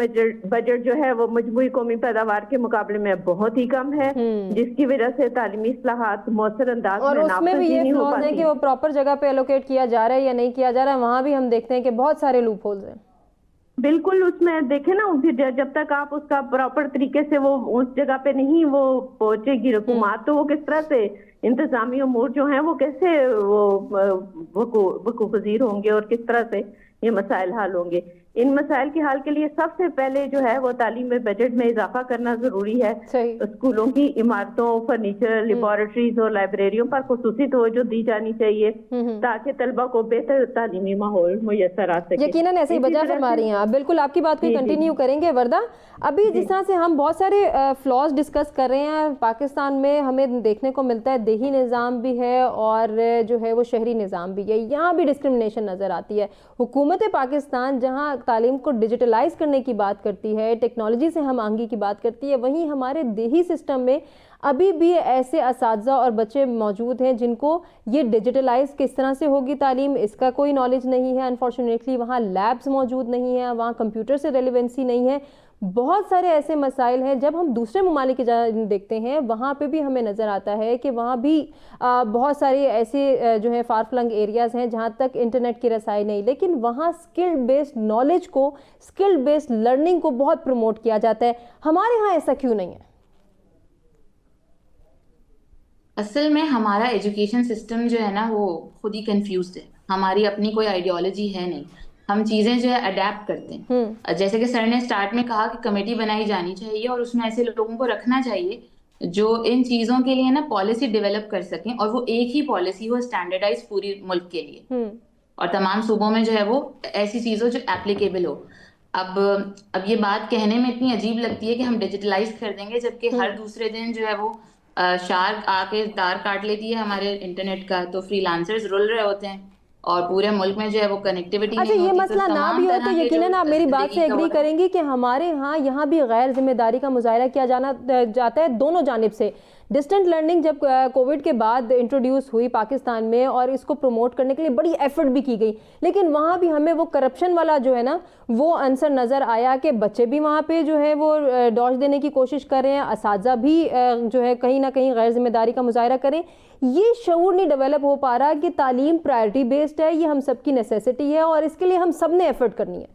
Speaker 5: بجٹ جو ہے وہ مجموعی قومی پیداوار کے مقابلے میں بہت ہی کم ہے, جس کی وجہ سے تعلیمی اصلاحات مؤثر انداز
Speaker 1: اور اس میں بھی یہ فلاز ہے کہ وہ پراپر جگہ پہ الوکیٹ کیا جا رہا ہے یا نہیں کیا جا رہا ہے. وہاں بھی ہم دیکھتے ہیں کہ بہت سارے لوپ ہولز ہیں. بالکل,
Speaker 5: اس میں دیکھیں نا, پھر جب تک آپ اس کا پراپر طریقے سے وہ اس جگہ پہ نہیں وہ پہنچے گی حکومت, تو وہ کس طرح سے انتظامی امور جو ہیں وہ کیسے وہ وقوع پذیر ہوں گے, اور کس طرح سے یہ مسائل حل ہوں گے. ان مسائل کے حل کے لیے سب سے پہلے جو ہے وہ تعلیم میں بجٹ میں اضافہ کرنا ضروری ہے. اسکولوں کی عمارتوں, فرنیچر, لیبارٹریز اور لائبریریوں پر خصوصی توجہ دی جانی چاہیے تاکہ طلبہ کو بہتر تعلیمی ماحول میسر آ سکے.
Speaker 1: یقیناً ایسے ہی بجا فرما رہی ہیں آپ. بالکل آپ کی بات کو کنٹینیو کریں گے. وردہ, ابھی جس طرح سے ہم بہت سارے فلاز ڈسکس کر رہے ہیں, پاکستان میں ہمیں دیکھنے کو ملتا ہے دیہی نظام بھی ہے اور جو ہے وہ شہری نظام بھی ہے. یہاں بھی ڈسکرمنیشن نظر آتی ہے. حکومت پاکستان جہاں تعلیم کو ڈیجیٹلائز کرنے کی بات کرتی ہے, ٹیکنالوجی سے ہم آہنگی کی بات کرتی ہے, وہیں ہمارے دیہی سسٹم میں ابھی بھی ایسے اساتذہ اور بچے موجود ہیں جن کو یہ ڈیجیٹلائز کس طرح سے ہوگی تعلیم, اس کا کوئی نالج نہیں ہے. انفارچونیٹلی وہاں لیبز موجود نہیں ہیں, وہاں کمپیوٹر سے ریلیونسی نہیں ہے. بہت سارے ایسے مسائل ہیں. جب ہم دوسرے ممالک دیکھتے ہیں وہاں پہ بھی ہمیں نظر آتا ہے کہ وہاں بھی بہت سارے ایسے جو ہے فار فلنگ ایریاز ہیں جہاں تک انٹرنیٹ کی رسائی نہیں, لیکن وہاں اسکل بیسڈ نالج کو, اسکل بیسڈ لرننگ کو بہت پروموٹ کیا جاتا ہے. ہمارے ہاں ایسا کیوں نہیں ہے؟
Speaker 4: اصل میں ہمارا ایجوکیشن سسٹم جو ہے نا وہ خود ہی کنفیوزڈ ہے. ہماری اپنی کوئی آئیڈیالوجی ہے نہیں. ہم چیزیں جو ہے اڈیپٹ کرتے ہیں. جیسے کہ سر نے اسٹارٹ میں کہا کہ کمیٹی بنائی جانی چاہیے اور اس میں ایسے لوگوں کو رکھنا چاہیے جو ان چیزوں کے لیے نا پالیسی ڈیولپ کر سکیں, اور وہ ایک ہی پالیسی ہو اسٹینڈرڈائز پوری ملک کے لیے اور تمام صوبوں میں جو ہے وہ ایسی چیزوں جو اپلیکیبل ہو. اب یہ بات کہنے میں اتنی عجیب لگتی ہے کہ ہم ڈیجیٹلائز کر دیں گے, جبکہ ہر دوسرے دن جو ہے وہ شارک آ کے تار کاٹ لیتی ہے ہمارے انٹرنیٹ کا, تو فری لانسرز رول رہے ہوتے ہیں اور پورے ملک میں جو ہے وہ کنیکٹیوٹی نہیں ہوتی.
Speaker 1: یہ مسئلہ نہ بھی ہو تو یقیناً آپ میری بات سے ایگری کریں گی کہ ہمارے ہاں یہاں بھی غیر ذمہ داری کا مظاہرہ کیا جاتا ہے دونوں جانب سے. ڈسٹنٹ لرننگ جب کووڈ کے بعد انٹروڈیوس ہوئی پاکستان میں اور اس کو پروموٹ کرنے کے لیے بڑی ایفرٹ بھی کی گئی, لیکن وہاں بھی ہمیں وہ کرپشن والا جو ہے نا وہ عنصر نظر آیا کہ بچے بھی وہاں پہ جو ہے وہ ڈاج دینے کی کوشش کر رہے ہیں, اساتذہ بھی جو ہے کہیں نہ کہیں غیر ذمہ داری کا مظاہرہ کریں. یہ شعور نہیں ڈیولپ ہو پا رہا کہ تعلیم پرائرٹی بیسڈ ہے, یہ ہم سب کی نیسیسٹی ہے اور اس کے لیے ہم سب نے ایفرٹ کرنی ہے.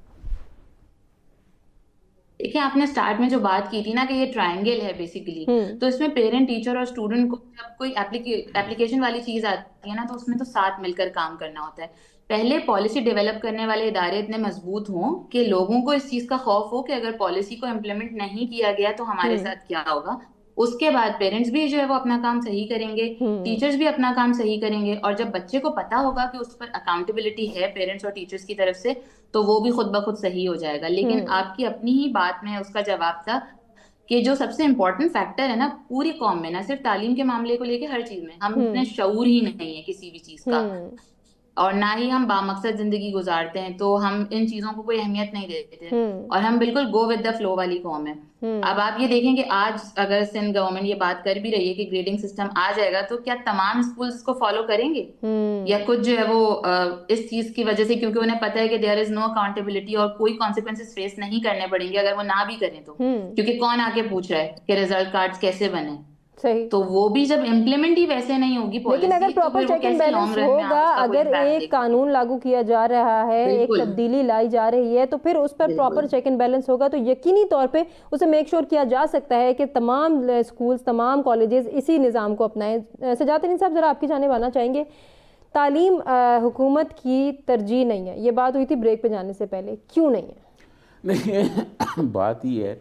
Speaker 4: دیکھیں, آپ نے سٹارٹ میں جو بات کی تھی نا کہ یہ ٹرائنگل ہے بیسیکلی, تو اس میں پیرنٹ, ٹیچر اور اسٹوڈنٹ کو جب کوئی اپلیکیشن والی چیز آتی ہے نا تو اس میں تو ساتھ مل کر کام کرنا ہوتا ہے. پہلے پالیسی ڈیولپ کرنے والے ادارے اتنے مضبوط ہوں کہ لوگوں کو اس چیز کا خوف ہو کہ اگر پالیسی کو امپلیمنٹ نہیں کیا گیا تو ہمارے ساتھ کیا ہوگا. اس کے بعد پیرنٹس بھی جو ہے وہ اپنا کام صحیح کریں گے, ٹیچرز بھی اپنا کام صحیح کریں گے, اور جب بچے کو پتا ہوگا کہ اس پر اکاؤنٹیبلٹی ہے پیرنٹس اور ٹیچرز کی طرف سے تو وہ بھی خود بخود صحیح ہو جائے گا. لیکن آپ کی اپنی ہی بات میں اس کا جواب تھا کہ جو سب سے امپورٹنٹ فیکٹر ہے نا پوری قوم میں, نہ صرف تعلیم کے معاملے کو لے کے ہر چیز میں, ہم اتنے شعور ہی نہیں ہے کسی بھی چیز کا. اور نہ ہی ہم بامقصد زندگی گزارتے ہیں، تو ہم ان چیزوں کو کوئی اہمیت نہیں دیتے، اور ہم بالکل گو ود دا فلو والی قوم ہے۔ اب آپ یہ دیکھیں کہ آج اگر سندھ گورنمنٹ یہ بات کر بھی رہی ہے کہ گریڈنگ سسٹم آ جائے گا، تو کیا تمام اسکولز اس کو فالو کریں گے؟ یا کچھ جو ہے وہ اس چیز کی وجہ سے، کیونکہ انہیں پتہ ہے کہ دیر از نو اکاؤنٹیبلٹی اور کوئی کانسیکوینسز فیس نہیں کرنے پڑیں گے اگر وہ نہ بھی کریں تو، کیونکہ کون آ کے پوچھ رہا ہے کہ ریزلٹ کارڈز کیسے بنے؟
Speaker 1: صحیح.
Speaker 4: تو وہ بھی جب امپلیمنٹ ہی ویسے نہیں ہوگی پالیسی،
Speaker 1: لیکن اگر پراپر چیک اینڈ بیلنس ہوگا، اگر ایک قانون لاگو کیا جا رہا ہے، ایک تبدیلی لائی جا رہی ہے، تو پھر اس پر پراپر چیک اینڈ بیلنس ہوگا تو یقینی طور پہ اسے میک شور کیا جا سکتا ہے کہ تمام اسکولز، تمام کالجز اسی نظام کو اپنائیں. سجاد الدین صاحب، ذرا آپ کی جانب آنا چاہیں گے. تعلیم حکومت کی ترجیح نہیں ہے، یہ بات ہوئی تھی بریک پہ جانے سے پہلے، کیوں نہیں ہے؟
Speaker 3: نہیں، بات یہ ہے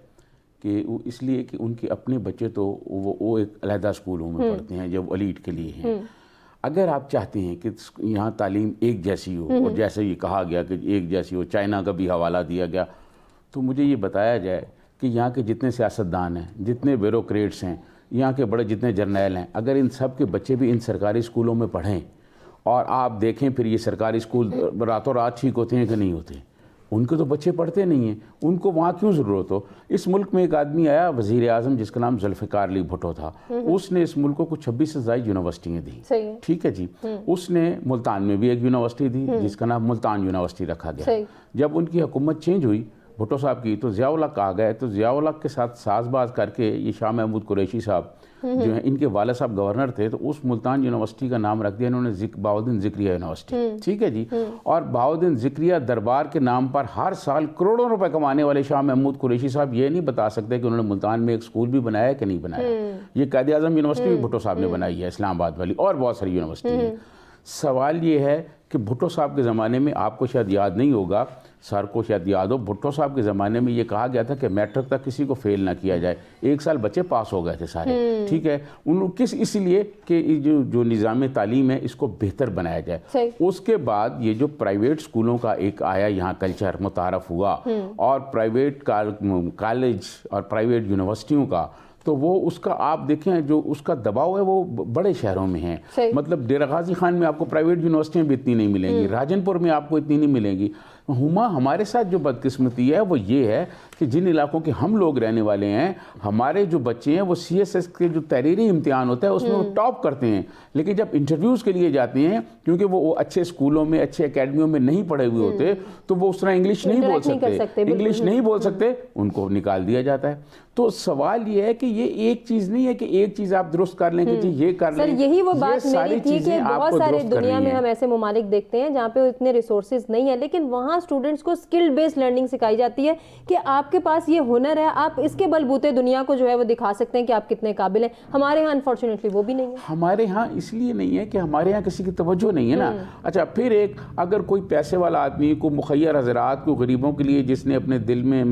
Speaker 3: کہ وہ اس لیے کہ ان کے اپنے بچے تو وہ ایک علیحدہ اسکولوں میں پڑھتے ہیں جو ایلیٹ کے لیے ہیں. اگر آپ چاہتے ہیں کہ یہاں تعلیم ایک جیسی ہو، اور جیسے یہ کہا گیا کہ ایک جیسی ہو، چائنا کا بھی حوالہ دیا گیا، تو مجھے یہ بتایا جائے کہ یہاں کے جتنے سیاستدان ہیں، جتنے بیوروکریٹس ہیں، یہاں کے بڑے جتنے جرنیل ہیں، اگر ان سب کے بچے بھی ان سرکاری اسکولوں میں پڑھیں، اور آپ دیکھیں پھر یہ سرکاری اسکول راتوں رات ٹھیک ہوتے ہیں کہ نہیں ہوتے؟ ان کے تو بچے پڑھتے نہیں ہیں، ان کو وہاں کیوں ضرورت ہو؟ اس ملک میں ایک آدمی آیا وزیر اعظم جس کا نام ذوالفقار علی بھٹو تھا، اس نے اس ملک کو کچھ 26 سے زائد یونیورسٹیاں دیں، ٹھیک ہے جی. اس نے ملتان میں بھی ایک یونیورسٹی دی جس کا نام ملتان یونیورسٹی رکھا گیا. جب ان کی حکومت چینج ہوئی بھٹو صاحب کی، تو ضیاء الحق آ گئے، تو ضیاء الحق کے ساتھ ساز باز کر کے یہ شاہ محمود قریشی صاحب جو ہیں، ان کے والد صاحب گورنر تھے، تو اس ملتان یونیورسٹی کا نام رکھ دیا انہوں نے بہاؤالدین ذکریہ یونیورسٹی، ٹھیک ہے جی. اور بہاؤالدین ذکریہ دربار کے نام پر ہر سال کروڑوں روپے کمانے والے شاہ محمود قریشی صاحب یہ نہیں بتا سکتے کہ انہوں نے ملتان میں ایک اسکول بھی بنایا ہے کہ نہیں بنایا. یہ قائد اعظم یونیورسٹی بھی بھٹو صاحب نے بنائی ہے، اسلام آباد والی، اور بہت ساری یونیورسٹی ہیں. سوال یہ ہے کہ بھٹو صاحب کے زمانے میں، آپ کو شاید یاد نہیں ہوگا، سر کو شاید یاد ہو، بھٹو صاحب کے زمانے میں یہ کہا گیا تھا کہ میٹرک تک کسی کو فیل نہ کیا جائے. 1 سال بچے پاس ہو گئے تھے سارے، ٹھیک ہے. اس لیے کہ جو نظام تعلیم ہے اس کو بہتر بنایا جائے. اس کے بعد یہ جو پرائیویٹ اسکولوں کا ایک آیا یہاں کلچر متعارف ہوا، اور پرائیویٹ کالج اور پرائیویٹ یونیورسٹیوں کا، تو وہ اس کا آپ دیکھیں جو اس کا دباؤ ہے وہ بڑے شہروں میں ہیں. مطلب ڈیرہ غازی خان میں آپ کو پرائیویٹ یونیورسٹیاں بھی اتنی نہیں ملیں گی، راجن پور میں آپ کو اتنی نہیں ملیں گی. ہمارے ساتھ جو بدقسمتی ہے وہ یہ ہے کہ جن علاقوں کے ہم لوگ رہنے والے ہیں، ہمارے جو بچے ہیں وہ CSS کے جو تحریری امتحان ہوتا ہے اس میں وہ ٹاپ کرتے ہیں، لیکن جب انٹرویوز کے لیے جاتے ہیں، کیونکہ وہ اچھے اسکولوں میں، اچھے اکیڈمیوں میں نہیں پڑھے ہوئے ہوتے، تو وہ اس طرح انگلش نہیں بول سکتے، ان کو نکال دیا جاتا ہے. تو سوال یہ ہے کہ یہ ایک چیز نہیں ہے کہ ایک چیز آپ درست کر لیں کہ جی یہ کر لیں.
Speaker 1: سر یہی وہ بات میری تھی کہ بہت سارے دنیا میں ہم ایسے ممالک دیکھتے ہیں جہاں پہ اتنے ریسورسز نہیں ہیں، لیکن وہاں اسٹوڈنٹس کو اسکل بیسڈ لرننگ سکھائی جاتی ہے کہ آپ کے پاس یہ ہنر ہے، آپ اس کے بلبوتے دنیا کو جو ہے وہ دکھا سکتے ہیں کہ آپ کتنے قابل ہیں. ہمارے ہاں انفارچونیٹلی وہ بھی نہیں ہے.
Speaker 3: ہمارے ہاں اس لیے نہیں ہے کہ ہمارے ہاں کسی کی توجہ نہیں ہے نا. اچھا، پھر ایک اگر کوئی پیسے والا آدمی کو مخیر حضرات کو غریبوں کے لیے جس نے اپنے دل میں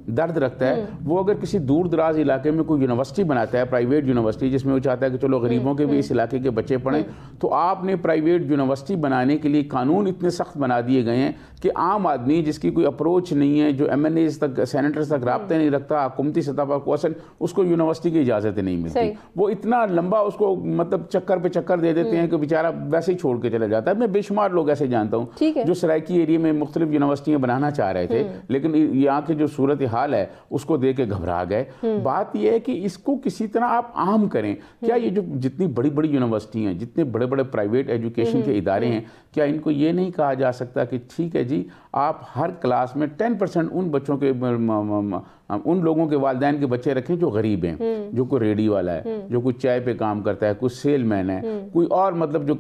Speaker 3: درد رکھتا ہے، وہ اگر کسی دور دراز علاقے میں کوئی یونیورسٹی بناتا ہے، پرائیویٹ یونیورسٹی، جس میں وہ چاہتا ہے کہ چلو غریبوں کے بھی اس علاقے کے بچے پڑھیں، تو آپ نے پرائیویٹ یونیورسٹی بنانے کے لیے قانون اتنے سخت بنا دیے گئے ہیں کہ عام آدمی جس کی کوئی اپروچ نہیں ہے، جو MNAs تک، سینیٹرز تک رابطے نہیں رکھتا، حکومتی سطح پر کو اصل اس کو یونیورسٹی کی اجازت نہیں ملتی. وہ اتنا لمبا اس کو مطلب چکر پہ چکر دے دیتے ہیں کہ بیچارہ ویسے ہی چھوڑ کے چلا جاتا ہے. میں بے شمار لوگ ایسے جانتا ہوں جو سرائکی ایریا میں مختلف یونیورسٹیاں بنانا چاہ رہے تھے، لیکن یہاں کی جو صورت حال ہے اس کو دیکھ کے گھبرا گئے. بات یہ ہے کہ اس کو کسی طرح آپ عام کریں. کیا یہ جو جتنی بڑی بڑی یونیورسٹی ہیں، جتنے بڑے بڑے پرائیویٹ ایجوکیشن کے ادارے ہیں، کیا ان کو یہ نہیں کہا جا سکتا کہ ٹھیک ہے جی، آپ ہر کلاس میں 10% ان بچوں کے، ان لوگوں کے والدین کے بچے رکھیں جو غریب ہیں، جو کوئی ریڈی والا ہے، جو کوئی چائے پہ کام کرتا ہے، کوئی سیل مین ہے، کوئی اور مطلب جو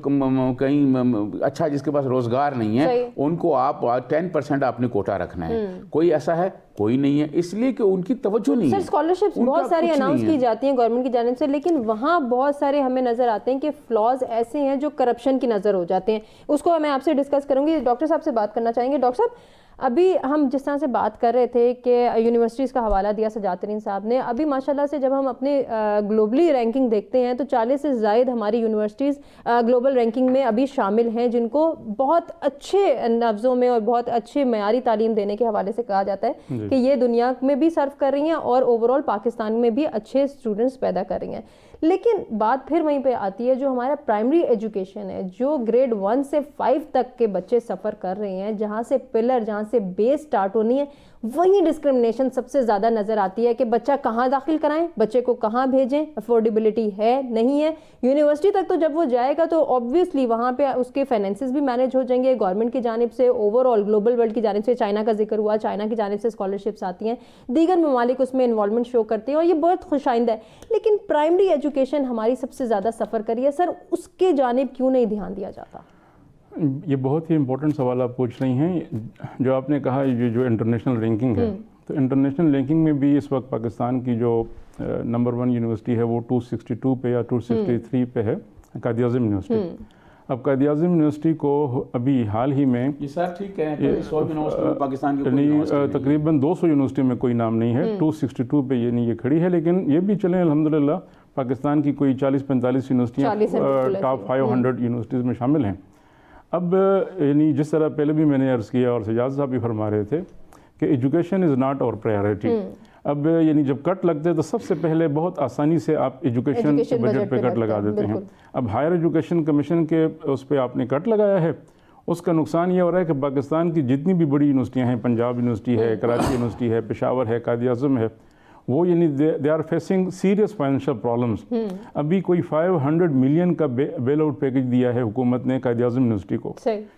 Speaker 3: کہیں اچھا جس کے پاس روزگار نہیں ہے، ان کو آپ 10% آپ نے کوٹا رکھنا ہے. کوئی ایسا ہے؟ کوئی نہیں ہے، اس لیے کہ ان کی توجہ نہیں ہے.
Speaker 1: سر اسکالرشپس بہت ساری اناؤنس کی جاتی ہیں گورنمنٹ کی جانب سے، لیکن وہاں بہت سارے ہمیں نظر آتے ہیں کہ فلاز ایسے ہیں جو کرپشن کی نظر ہو جاتے ہیں. اس کو میں آپ سے ڈسکس کروں گی. ڈاکٹر صاحب سے بات کرنا چاہیں گے. ڈاکٹر صاحب، ابھی ہم جس طرح سے بات کر رہے تھے کہ یونیورسٹیز کا حوالہ دیا سجاد ترین صاحب نے, ابھی ماشاءاللہ سے جب ہم اپنے گلوبلی رینکنگ دیکھتے ہیں تو 40 سے زائد ہماری یونیورسٹیز گلوبل رینکنگ میں ابھی شامل ہیں, جن کو بہت اچھے لفظوں میں اور بہت اچھے معیاری تعلیم دینے کے حوالے سے کہا جاتا ہے کہ یہ دنیا میں بھی سرو کر رہی ہیں اور اوور آل پاکستان میں بھی اچھے اسٹوڈنٹس پیدا کر رہی ہیں. لیکن بات پھر وہیں پہ آتی ہے, جو ہمارا پرائمری ایجوکیشن ہے, جو گریڈ 1 سے 5 تک کے بچے سفر کر رہے ہیں, جہاں سے پلر, جہاں سے بیس سٹارٹ ہونی ہے, وہیں ڈسکرمنیشن سب سے زیادہ نظر آتی ہے کہ بچہ کہاں داخل کرائیں, بچے کو کہاں بھیجیں, افورڈیبلٹی ہے نہیں ہے. یونیورسٹی تک تو جب وہ جائے گا تو آبویسلی وہاں پہ اس کے فائنینسز بھی مینیج ہو جائیں گے گورنمنٹ کی جانب سے, اوور آل گلوبل ورلڈ کی جانب سے. چائنا کا ذکر ہوا, چائنا کی جانب سے اسکالرشپس آتی ہیں, دیگر ممالک اس میں انوالومنٹ شو کرتے ہیں اور یہ بہت خوش آئندہ ہے. لیکن پرائمری ایجوکیشن ہماری سب سے زیادہ سفر کری ہے, سر اس کے جانب کیوں نہیں دھیان دیا جاتا؟
Speaker 2: یہ بہت ہی امپورٹنٹ سوال آپ پوچھ رہی ہیں. جو آپ نے کہا یہ جو انٹرنیشنل رینکنگ ہے, تو انٹرنیشنل رینکنگ میں بھی اس وقت پاکستان کی جو نمبر 1 یونیورسٹی ہے وہ 262 پہ یا 263 پہ ہے, قائد اعظم یونیورسٹی. اب قائد اعظم یونیورسٹی کو ابھی حال ہی میں
Speaker 3: یہ سر ٹھیک ہے 100 یونیورسٹی پاکستان کی
Speaker 2: تقریباً 200 یونیورسٹی میں کوئی نام نہیں ہے, 262 پہ یہ کھڑی ہے. لیکن یہ بھی چلیں الحمدللہ پاکستان کی کوئی 40-45 یونیورسٹیاں ٹاپ 500 یونیورسٹیز میں شامل ہیں. اب یعنی جس طرح پہلے بھی میں نے عرض کیا اور سجاد صاحب بھی فرما رہے تھے کہ ایجوکیشن از ناٹ اور پرائیورٹی. اب یعنی جب کٹ لگتے ہیں تو سب سے پہلے بہت آسانی سے آپ ایجوکیشن بجٹ پہ کٹ لگا دیتے ہیں. اب ہائر ایجوکیشن کمیشن کے اس پہ آپ نے کٹ لگایا ہے, اس کا نقصان یہ ہو رہا ہے کہ پاکستان کی جتنی بھی بڑی یونیورسٹیاں ہیں, پنجاب یونیورسٹی ہے, کراچی یونیورسٹی ہے, پشاور ہے, قائد اعظم ہے, وہ یعنی they are facing serious financial problems. ابھی کوئی 500 ملین کا بیل آؤٹ پیکج دیا ہے حکومت نے قائد اعظم یونیورسٹی کو,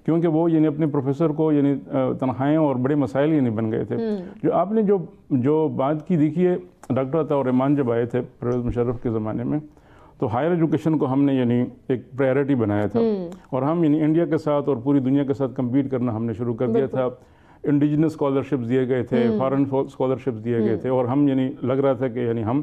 Speaker 2: کیونکہ وہ یعنی اپنے پروفیسر کو یعنی تنخواہیں اور بڑے مسائل یعنی بن گئے تھے. جو آپ نے جو بات کی, دیکھیے ڈاکٹر عطاء الرحمان جب آئے تھے پرویز مشرف کے زمانے میں, تو ہائر ایجوکیشن کو ہم نے یعنی ایک پرائیورٹی بنایا تھا, اور ہم یعنی انڈیا کے ساتھ اور پوری دنیا کے ساتھ کمپیٹ کرنا ہم نے شروع کر دیا تھا. انڈیجنس اسکالرشپس دیے گئے تھے, فارن اسکالرشپس دیے گئے تھے, اور ہم یعنی لگ رہا تھا کہ یعنی ہم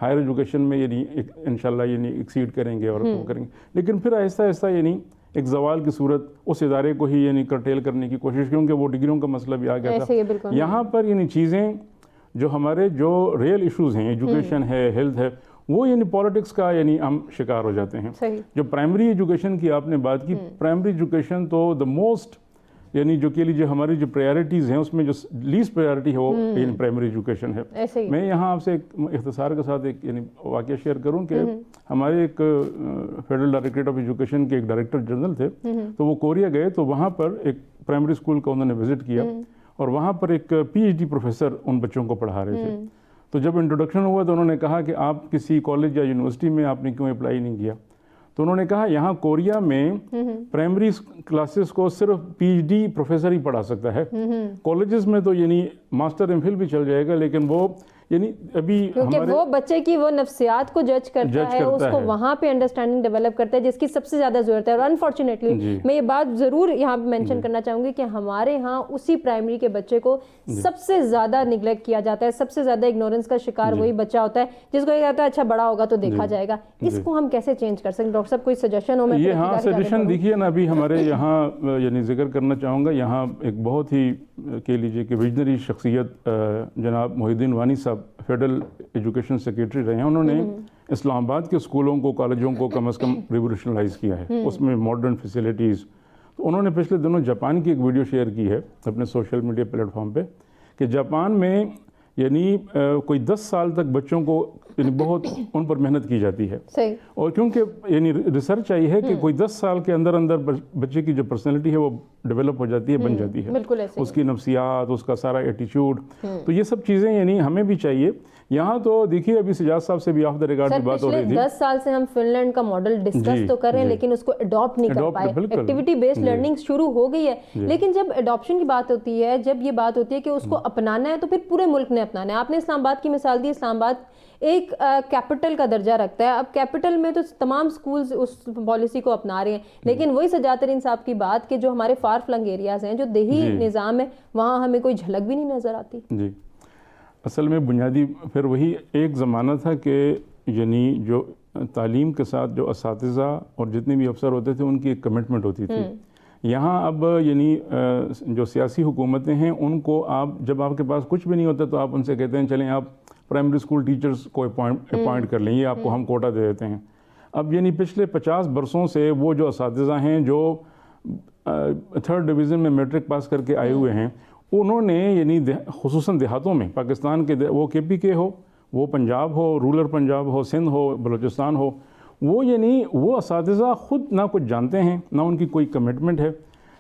Speaker 2: ہائر ایجوکیشن میں یعنی انشاءاللہ یعنی ایکسیڈ کریں گے اور کریں گے. لیکن پھر آہستہ آہستہ یعنی ایک زوال کی صورت اس ادارے کو ہی یعنی کرٹیل کرنے کی کوشش, کیونکہ وہ ڈگریوں کا مسئلہ بھی آ گیا تھا. یہاں پر یعنی چیزیں جو ہمارے جو ریئل ایشوز ہیں, ایجوکیشن ہے, ہیلتھ ہے, وہ یعنی پالیٹکس کا یعنی ہم شکار ہو جاتے ہیں. جو پرائمری ایجوکیشن کی آپ نے بات کی, پرائمری ایجوکیشن تو دا موسٹ یعنی جو کہہ لیجیے ہماری جو پرائیورٹیز ہیں اس میں جو لیسٹ پرائیورٹی ہے وہ یعنی پرائمری ایجوکیشن ہے. میں یہاں آپ سے ایک اختصار کے ساتھ ایک یعنی واقعہ شیئر کروں کہ ہمارے ایک فیڈرل ڈائریکٹریٹ آف ایجوکیشن کے ایک ڈائریکٹر جنرل تھے, تو وہ کوریا گئے, تو وہاں پر ایک پرائمری اسکول کا انہوں نے وزٹ کیا, اور وہاں پر ایک PhD پروفیسر ان بچوں کو پڑھا رہے تھے. تو جب انٹروڈکشن ہوا تو انہوں نے کہا کہ آپ کسی کالج یا یونیورسٹی میں آپ نے کیوں اپلائی نہیں کیا؟ تو انہوں نے کہا یہاں کوریا میں پرائمری کلاسز کو صرف PhD پروفیسر ہی پڑھا سکتا ہے, کالجز میں تو یعنی ماسٹر ایم فل بھی چل جائے گا, لیکن وہ یعنی ابھی
Speaker 1: کیونکہ وہ بچے کی وہ نفسیات کو جج کرتا ہے, اس کو وہاں پہ انڈرسٹینڈنگ ڈیولپ کرتا ہے جس کی سب سے زیادہ ضرورت ہے. اور انفارچونیٹلی میں یہ بات ضرور یہاں پہ مینشن کرنا چاہوں گی کہ ہمارے ہاں اسی پرائمری کے بچے کو سب سے زیادہ نگلیکٹ کیا جاتا ہے, سب سے زیادہ اگنورنس کا شکار وہی بچہ ہوتا ہے جس کو یہ کہتا ہے اچھا بڑا ہوگا تو دیکھا جائے گا. اس کو ہم کیسے چینج کر سکتے ہیں ڈاکٹر صاحب, کوئی سجیشن ہو؟ میں
Speaker 2: یہ ہاں سجیشن دیکھیے نا, ابھی ہمارے یہاں یعنی ذکر کرنا چاہوں گا, یہاں ایک بہت ہی کہہ لیجیے کہ ویژنری شخصیت جناب محی الدین وانی صاحب فیڈرل ایجوکیشن سیکریٹری رہے ہیں. انہوں نے اسلام آباد کے اسکولوں کو, کالجوں کو کم از کم ریولیوشنلائز کیا ہے, اس میں ماڈرن فیسلٹیز. تو انہوں نے پچھلے دنوں جاپان کی ایک ویڈیو شیئر کی ہے اپنے سوشل میڈیا پلیٹ فارم پہ کہ جاپان میں یعنی کوئی 10 سال تک بچوں کو یعنی بہت ان پر محنت کی جاتی ہے, اور کیونکہ یعنی ریسرچ آئی ہے کہ کوئی 10 سال کے اندر بچے کی جو پرسنالٹی ہے وہ ڈیولپ ہو جاتی ہے, بن جاتی ہے, اس کی نفسیات, اس کا سارا ایٹیچیوڈ. تو یہ سب چیزیں یعنی ہمیں بھی چاہیے. یہاں تو دیکھیے ابھی سجاد صاحب سے بھی آف دا ریکارڈ کی بات ہو رہی تھی,
Speaker 1: 10 سال سے ہم فن لینڈ کا ماڈل ڈسکس تو کر رہے ہیں لیکن اس کو اڈاپٹ نہیں کر پائے. ایکٹیویٹی بیسڈ لرننگ شروع ہو گئی ہے, لیکن جب اڈاپشن کی بات ہوتی ہے, جب یہ بات ہوتی ہے کہ اس کو اپنانا ہے تو پھر پورے ملک نے اپنانا ہے. آپ نے اسلام آباد کی مثال دی, اسلام آباد ایک کیپٹل کا درجہ رکھتا ہے. اب کیپٹل میں تو تمام سکولز اس پالیسی کو اپنا رہے ہیں, لیکن وہی سجاد ترین صاحب کی بات کہ جو ہمارے فار فلنگ ایریاز ہیں, جو دیہی نظام ہے, وہاں ہمیں کوئی جھلک بھی نہیں نظر آتی.
Speaker 2: جی اصل میں بنیادی پھر وہی ایک زمانہ تھا کہ یعنی جو تعلیم کے ساتھ جو اساتذہ اور جتنے بھی افسر ہوتے تھے ان کی ایک کمٹمنٹ ہوتی تھی. یہاں اب یعنی جو سیاسی حکومتیں ہیں ان کو آپ جب آپ کے پاس کچھ بھی نہیں ہوتا تو آپ ان سے کہتے ہیں چلیں آپ پرائمری اسکول ٹیچرز کو اپوائنٹ کر لیں، یہ آپ کو ہم کوٹا دے دیتے ہیں. اب یعنی پچھلے 50 برسوں سے وہ جو اساتذہ ہیں جو 3rd ڈویژن میں میٹرک پاس کر کے آئے ہوئے ہیں، انہوں نے یعنی خصوصاً دیہاتوں میں پاکستان کے وہ KPK ہو، وہ پنجاب ہو، رولر پنجاب ہو، سندھ ہو، بلوچستان ہو، وہ یعنی وہ اساتذہ خود نہ کچھ جانتے ہیں نہ ان کی کوئی کمٹمنٹ ہے.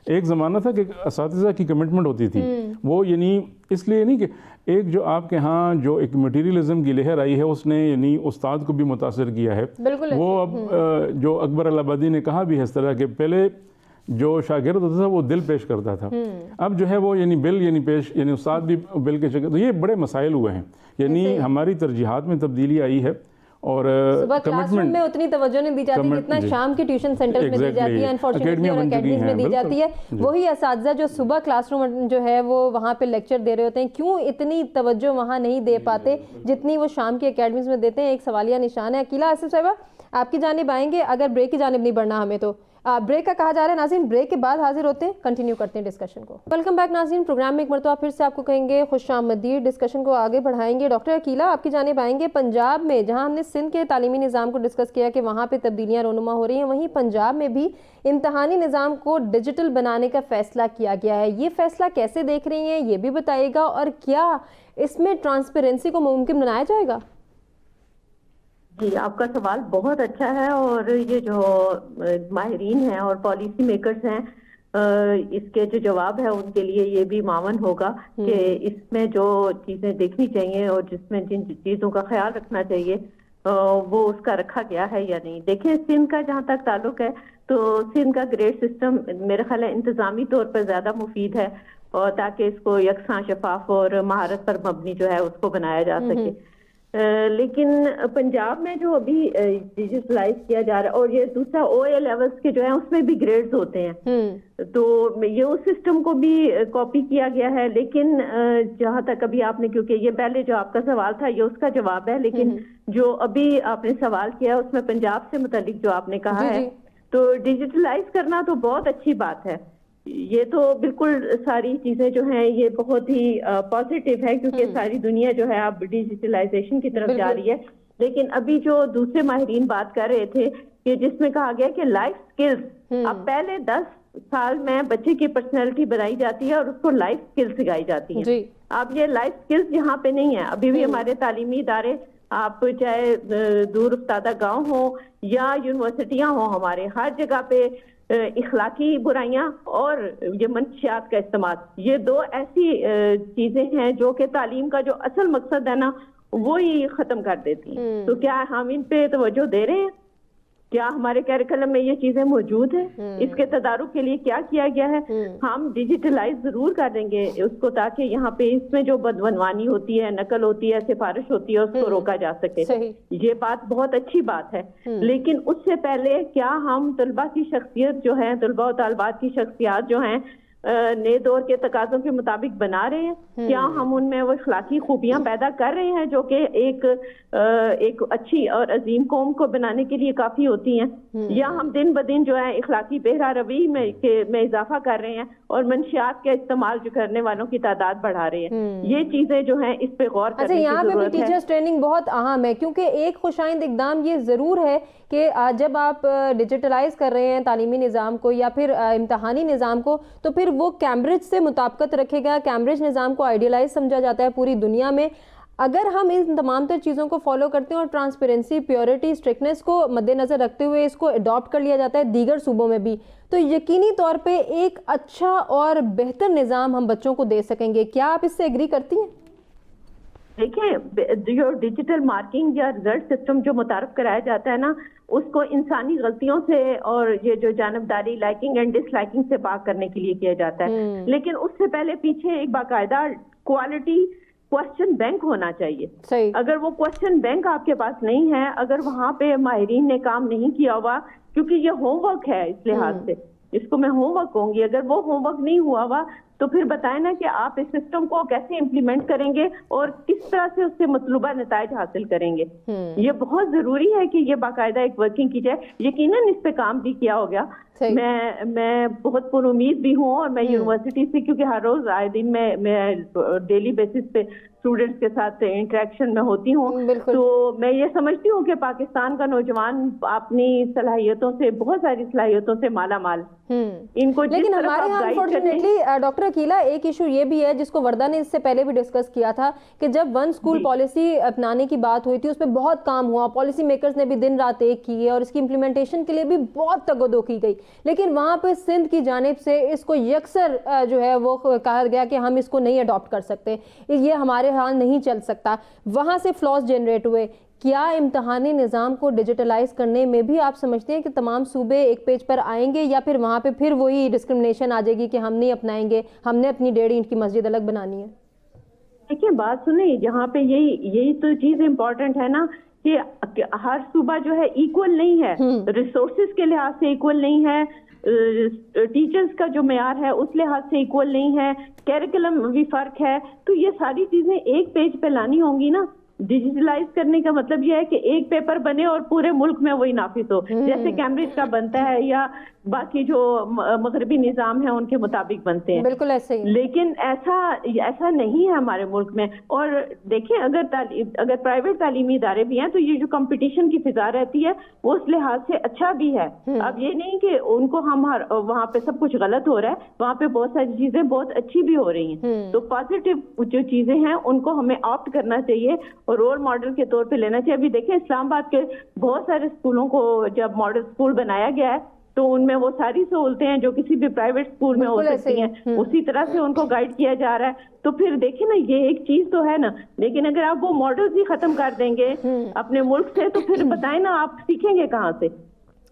Speaker 2: ایک زمانہ تھا کہ اساتذہ کی کمٹمنٹ ہوتی تھی، وہ یعنی اس لیے نہیں کہ ایک جو آپ کے ہاں جو ایک مٹیریلزم کی لہر آئی ہے اس نے یعنی استاد کو بھی متاثر کیا ہے. وہ اب جو اکبر الہآبادی نے کہا بھی ہے اس طرح کہ پہلے جو شاگرد ہوتا تھا وہ دل پیش کرتا تھا، اب جو ہے وہ یعنی بل یعنی پیش یعنی استاد بھی بل کے شکل. تو یہ بڑے مسائل ہوئے ہیں، یعنی ہماری ترجیحات میں تبدیلی آئی ہے. اور
Speaker 1: صبح کلاس روم میں اتنی توجہ نہیں دی جاتی جتنا شام کی ٹیوشن سینٹرز میں دی جاتی ہے، انفارچونیٹلی اور اکیڈمیز میں دی جاتی ہے. وہی اساتذہ جو صبح کلاس روم جو ہے وہ وہاں پہ لیکچر دے رہے ہوتے ہیں، کیوں اتنی توجہ وہاں نہیں دے پاتے جتنی وہ شام کی اکیڈمیز میں دیتے ہیں؟ ایک سوالیہ نشان ہے. عقیلہ آصف صاحبہ آپ کی جانب آئیں گے، اگر بریک کی جانب نہیں بڑھنا ہمیں تو بریک کا کہا جا رہا ہے. ناظرین بریک کے بعد حاضر ہوتے ہیں، کنٹینیو کرتے ہیں ڈسکشن کو. ویلکم بیک ناظرین، پروگرام میں ایک مرتبہ پھر سے آپ کو کہیں گے خوش آمدید. ڈسکشن کو آگے بڑھائیں گے. ڈاکٹر عقیلہ آپ کی جانب آئیں گے. پنجاب میں جہاں ہم نے سندھ کے تعلیمی نظام کو ڈسکس کیا کہ وہاں پہ تبدیلیاں رونما ہو رہی ہیں، وہیں پنجاب میں بھی امتحانی نظام کو ڈیجیٹل بنانے کا فیصلہ کیا گیا ہے. یہ فیصلہ کیسے دیکھ رہی ہیں یہ بھی بتائیے گا، اور کیا اس میں ٹرانسپیرنسی کو ممکن بنایا جائے گا؟
Speaker 5: جی آپ کا سوال بہت اچھا ہے، اور یہ جو ماہرین ہیں اور پالیسی میکرز ہیں اس کے جو جواب ہے ان کے لیے یہ بھی معاون ہوگا کہ اس میں جو چیزیں دیکھنی چاہیے اور جس میں جن چیزوں کا خیال رکھنا چاہیے وہ اس کا رکھا گیا ہے یا نہیں. دیکھیں سندھ کا جہاں تک تعلق ہے تو سندھ کا گریڈ سسٹم میرا خیال ہے انتظامی طور پر زیادہ مفید ہے، اور تاکہ اس کو یکساں، شفاف اور مہارت پر مبنی جو ہے اس کو بنایا جا سکے. لیکن پنجاب میں جو ابھی ڈیجیٹلائز کیا جا رہا ہے، اور یہ دوسرا OA لیولز کے جو ہیں اس میں بھی گریڈز ہوتے ہیں، تو یہ اس سسٹم کو بھی کاپی کیا گیا ہے. لیکن جہاں تک ابھی آپ نے، کیونکہ یہ پہلے جو آپ کا سوال تھا یہ اس کا جواب ہے، لیکن جو ابھی آپ نے سوال کیا اس میں پنجاب سے متعلق جو آپ نے کہا ہے، تو ڈیجیٹلائز کرنا تو بہت اچھی بات ہے. یہ تو بالکل ساری چیزیں جو ہیں یہ بہت ہی پازیٹیو ہے، کیونکہ ساری دنیا جو ہے اب ڈیجیٹلائزیشن کی طرف جا رہی ہے. لیکن ابھی جو دوسرے ماہرین بات کر رہے تھے کہ جس میں کہا گیا کہ لائف سکلز، اب پہلے 10 سال میں بچے کی پرسنالٹی بنائی جاتی ہے اور اس کو لائف سکلز سکھائی جاتی ہیں. اب یہ لائف سکلز یہاں پہ نہیں ہے. ابھی بھی ہمارے تعلیمی ادارے، آپ چاہے دور افتادہ گاؤں ہوں یا یونیورسٹیاں ہوں، ہمارے ہر جگہ پہ اخلاقی برائیاں اور یہ منشیات کا استعمال، یہ دو ایسی چیزیں ہیں جو کہ تعلیم کا جو اصل مقصد ہے نا وہی ختم کر دیتی ہیں. تو کیا ہم ان پہ توجہ دے رہے ہیں؟ کیا ہمارے کیریکلم میں یہ چیزیں موجود ہیں؟ اس کے تدارک کے لیے کیا کیا گیا ہے؟ ہم ڈیجیٹلائز ضرور کر دیں گے اس کو، تاکہ یہاں پہ اس میں جو بدعنوانی ہوتی ہے، نقل ہوتی ہے، سفارش ہوتی ہے، اس کو روکا جا سکے. یہ بات بہت اچھی بات ہے. لیکن اس سے پہلے کیا ہم طلبہ کی شخصیت جو ہے، طلبہ و طالبات کی شخصیات جو ہیں نئے دور کے تقاضوں کے مطابق بنا رہے ہیں؟ کیا ہم ان میں وہ اخلاقی خوبیاں پیدا کر رہے ہیں جو کہ ایک اچھی اور عظیم قوم کو بنانے کے لیے کافی ہوتی ہیں؟ یا ہم دن بدن جو ہے اخلاقی بہرا روی میں اضافہ کر رہے ہیں اور منشیات کا استعمال جو کرنے والوں کی تعداد بڑھا رہے ہیں؟ یہ چیزیں جو ہیں اس پہ غور کرنے کی ضرورت ہے.
Speaker 1: یہاں پہ بھی ٹیچرز ٹریننگ بہت اہم ہے، کیونکہ ایک خوشائند اقدام یہ ضرور ہے کہ جب آپ ڈیجیٹلائز کر رہے ہیں تعلیمی نظام کو یا پھر امتحانی نظام کو، تو پھر وہ کیمبرج سے مطابقت رکھے گا. کیمبرج نظام کو آئیڈیلائز سمجھا جاتا ہے پوری دنیا میں. اگر ہم ان تمام تر چیزوں کو فالو کرتے ہیں اور ٹرانسپیرنسی، پیورٹی، اسٹرکٹنیس کو مد نظر رکھتے ہوئے اس کو اڈاپٹ کر لیا جاتا ہے دیگر صوبوں میں بھی، تو یقینی طور پہ ایک اچھا اور بہتر نظام ہم بچوں کو دے سکیں گے. کیا آپ اس سے ایگری کرتی ہیں؟
Speaker 5: دیکھیں جو ڈیجیٹل مارکنگ یا رزلٹ سسٹم جو متعارف کرایا جاتا ہے نا، اس کو انسانی غلطیوں سے اور یہ جو جانبداری، لائکنگ اینڈ ڈس لائکنگ سے پاک کرنے کے لیے کیا جاتا ہے. لیکن اس سے پہلے پیچھے ایک باقاعدہ کوالٹی کوسچن بینک ہونا چاہیے. اگر وہ کوسچن بینک آپ کے پاس نہیں ہے، اگر وہاں پہ ماہرین نے کام نہیں کیا ہوا، کیونکہ یہ ہوم ورک ہے اس لحاظ سے، اس کو میں ہوم ورک کہوں گی، اگر وہ ہوم ورک نہیں ہوا ہوا تو پھر بتائیں نا کہ آپ اس سسٹم کو کیسے امپلیمنٹ کریں گے اور کس طرح سے اس سے مطلوبہ نتائج حاصل کریں گے. یہ بہت ضروری ہے کہ یہ باقاعدہ ایک ورکنگ کی جائے. یقیناً اس پہ کام بھی کیا ہو گیا. میں بہت پر امید بھی ہوں, اور میں یونیورسٹی سے, کیونکہ ہر روز آئے دن میں ڈیلی بیسس پہ اسٹوڈنٹس کے ساتھ انٹریکشن میں ہوتی ہوں, تو میں یہ سمجھتی ہوں کہ پاکستان کا نوجوان اپنی صلاحیتوں سے, بہت ساری صلاحیتوں سے مالا مال. ان کو
Speaker 1: لیکن ہمارے یہاں انفارچونیٹلی ڈاکٹر عقیلہ ایک ایشو یہ بھی ہے جس کو وردہ نے اس سے پہلے بھی ڈسکس کیا تھا کہ جب ون اسکول پالیسی اپنانے کی بات ہوئی تھی اس پہ بہت کام ہوا, پالیسی میکرز نے بھی دن رات ایک کی ہے اور اس کی امپلیمنٹیشن کے لیے بھی بہت تگودو کی گئی, لیکن وہاں پہ سندھ کی جانب سے اس کو یکسر جو ہے وہ کہا گیا کہ ہم اس کو نہیں اڈاپٹ کر سکتے, یہ ہمارے ہاں نہیں چل سکتا. وہاں سے فلاز جنریٹ ہوئے. کیا امتحانی نظام کو ڈیجیٹلائز کرنے میں بھی آپ سمجھتے ہیں کہ تمام صوبے ایک پیج پر آئیں گے, یا پھر وہاں پہ پھر وہی ڈسکرمنیشن آ جائے گی کہ ہم نہیں اپنائیں گے, ہم نے اپنی 1.5 اینٹ کی مسجد الگ بنانی ہے؟
Speaker 5: دیکھیں بات سنیں, جہاں پہ یہی تو چیز امپورٹنٹ ہے نا کہ ہر صوبہ جو ہے ایکول نہیں ہے, ریسورسز کے لحاظ سے ایکول نہیں ہے, ٹیچرز کا جو معیار ہے اس لحاظ سے ایکول نہیں ہے, کیریکولم بھی فرق ہے. تو یہ ساری چیزیں ایک پیج پہ لانی ہوں گی نا. ڈیجیٹلائز کرنے کا مطلب یہ ہے کہ ایک پیپر بنے اور پورے ملک میں وہی نافذ ہو, جیسے کیمبرج کا بنتا ہے یا باقی جو مغربی نظام ہیں ان کے مطابق بنتے ہیں.
Speaker 1: بالکل ایسے ہی.
Speaker 5: لیکن ایسا نہیں ہے ہمارے ملک میں. اور دیکھیں اگر پرائیویٹ تعلیمی ادارے بھی ہیں تو یہ جو کمپٹیشن کی فضا رہتی ہے وہ اس لحاظ سے اچھا بھی ہے. اب یہ نہیں کہ ان کو ہم وہاں پہ سب کچھ غلط ہو رہا ہے, وہاں پہ بہت ساری چیزیں بہت اچھی بھی ہو رہی ہیں. تو پازیٹیو جو چیزیں ہیں ان کو ہمیں آپٹ کرنا چاہیے اور رول ماڈل کے طور پہ لینا چاہیے. ابھی دیکھیں اسلام آباد کے بہت سارے اسکولوں کو جب ماڈل اسکول بنایا گیا ہے تو ان میں وہ ساری سہولتیں ہیں جو کسی بھی پرائیویٹ اسکول میں ہو سکتی ہیں, اسی طرح سے ان کو گائیڈ کیا جا رہا ہے. تو پھر دیکھیں نا یہ ایک چیز تو ہے نا, لیکن اگر آپ وہ ماڈلز ہی ختم کر دیں گے اپنے ملک سے تو پھر بتائیں نا آپ سیکھیں گے کہاں سے؟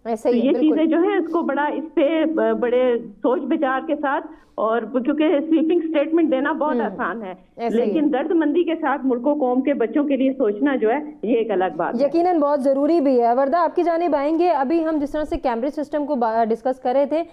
Speaker 1: ایسا ہی
Speaker 5: یہ چیزیں جو ہیں اس کو بڑا اس پہ بڑے سوچ بچار کے ساتھ, اور کیونکہ سویپنگ سٹیٹمنٹ دینا بہت آسان ہے, لیکن درد مندی کے ساتھ ملک و قوم کے بچوں کے لیے سوچنا جو ہے یہ ایک الگ بات ہے.
Speaker 1: یقیناً بہت ضروری بھی ہے. وردہ آپ کی جانب آئیں گے. ابھی ہم جس طرح سے کیمبرج سسٹم کو ڈسکس کر رہے تھے,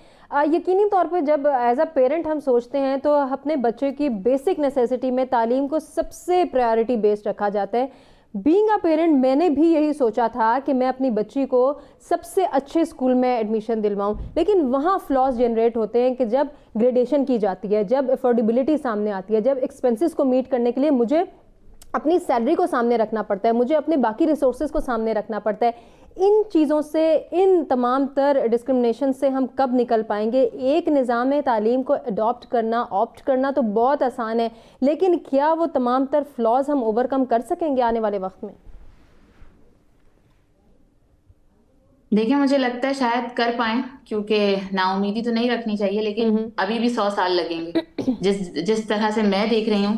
Speaker 1: یقینی طور پہ جب ایز اے پیرنٹ ہم سوچتے ہیں تو اپنے بچے کی بیسک نیسیسٹی میں تعلیم کو سب سے پرائیورٹی بیسڈ رکھا جاتا ہے. بینگ اے پیرنٹ میں نے بھی یہی سوچا تھا کہ میں اپنی بچی کو سب سے اچھے اسکول میں ایڈمیشن دلواؤں, لیکن وہاں فلاز جنریٹ ہوتے ہیں کہ جب گریڈیشن کی جاتی ہے, جب افورڈیبلٹی سامنے آتی ہے, جب ایکسپینسز کو میٹ کرنے کے لیے مجھے اپنی سیلری کو سامنے رکھنا پڑتا ہے, مجھے اپنے باقی ریسورسز کو سامنے رکھنا پڑتا ہے. ان چیزوں سے, ان تمام تر ڈسکرمنیشن سے ہم کب نکل پائیں گے؟ ایک نظام تعلیم کو اڈاپٹ کرنا, آپٹ کرنا تو بہت آسان ہے, لیکن کیا وہ تمام تر فلاز ہم اوور کم کر سکیں گے آنے والے وقت میں؟
Speaker 4: دیکھیں مجھے لگتا ہے شاید کر پائیں, کیونکہ نا امیدی تو نہیں رکھنی چاہیے, لیکن ابھی بھی 100 سال لگیں گے. جس طرح سے میں دیکھ رہی ہوں,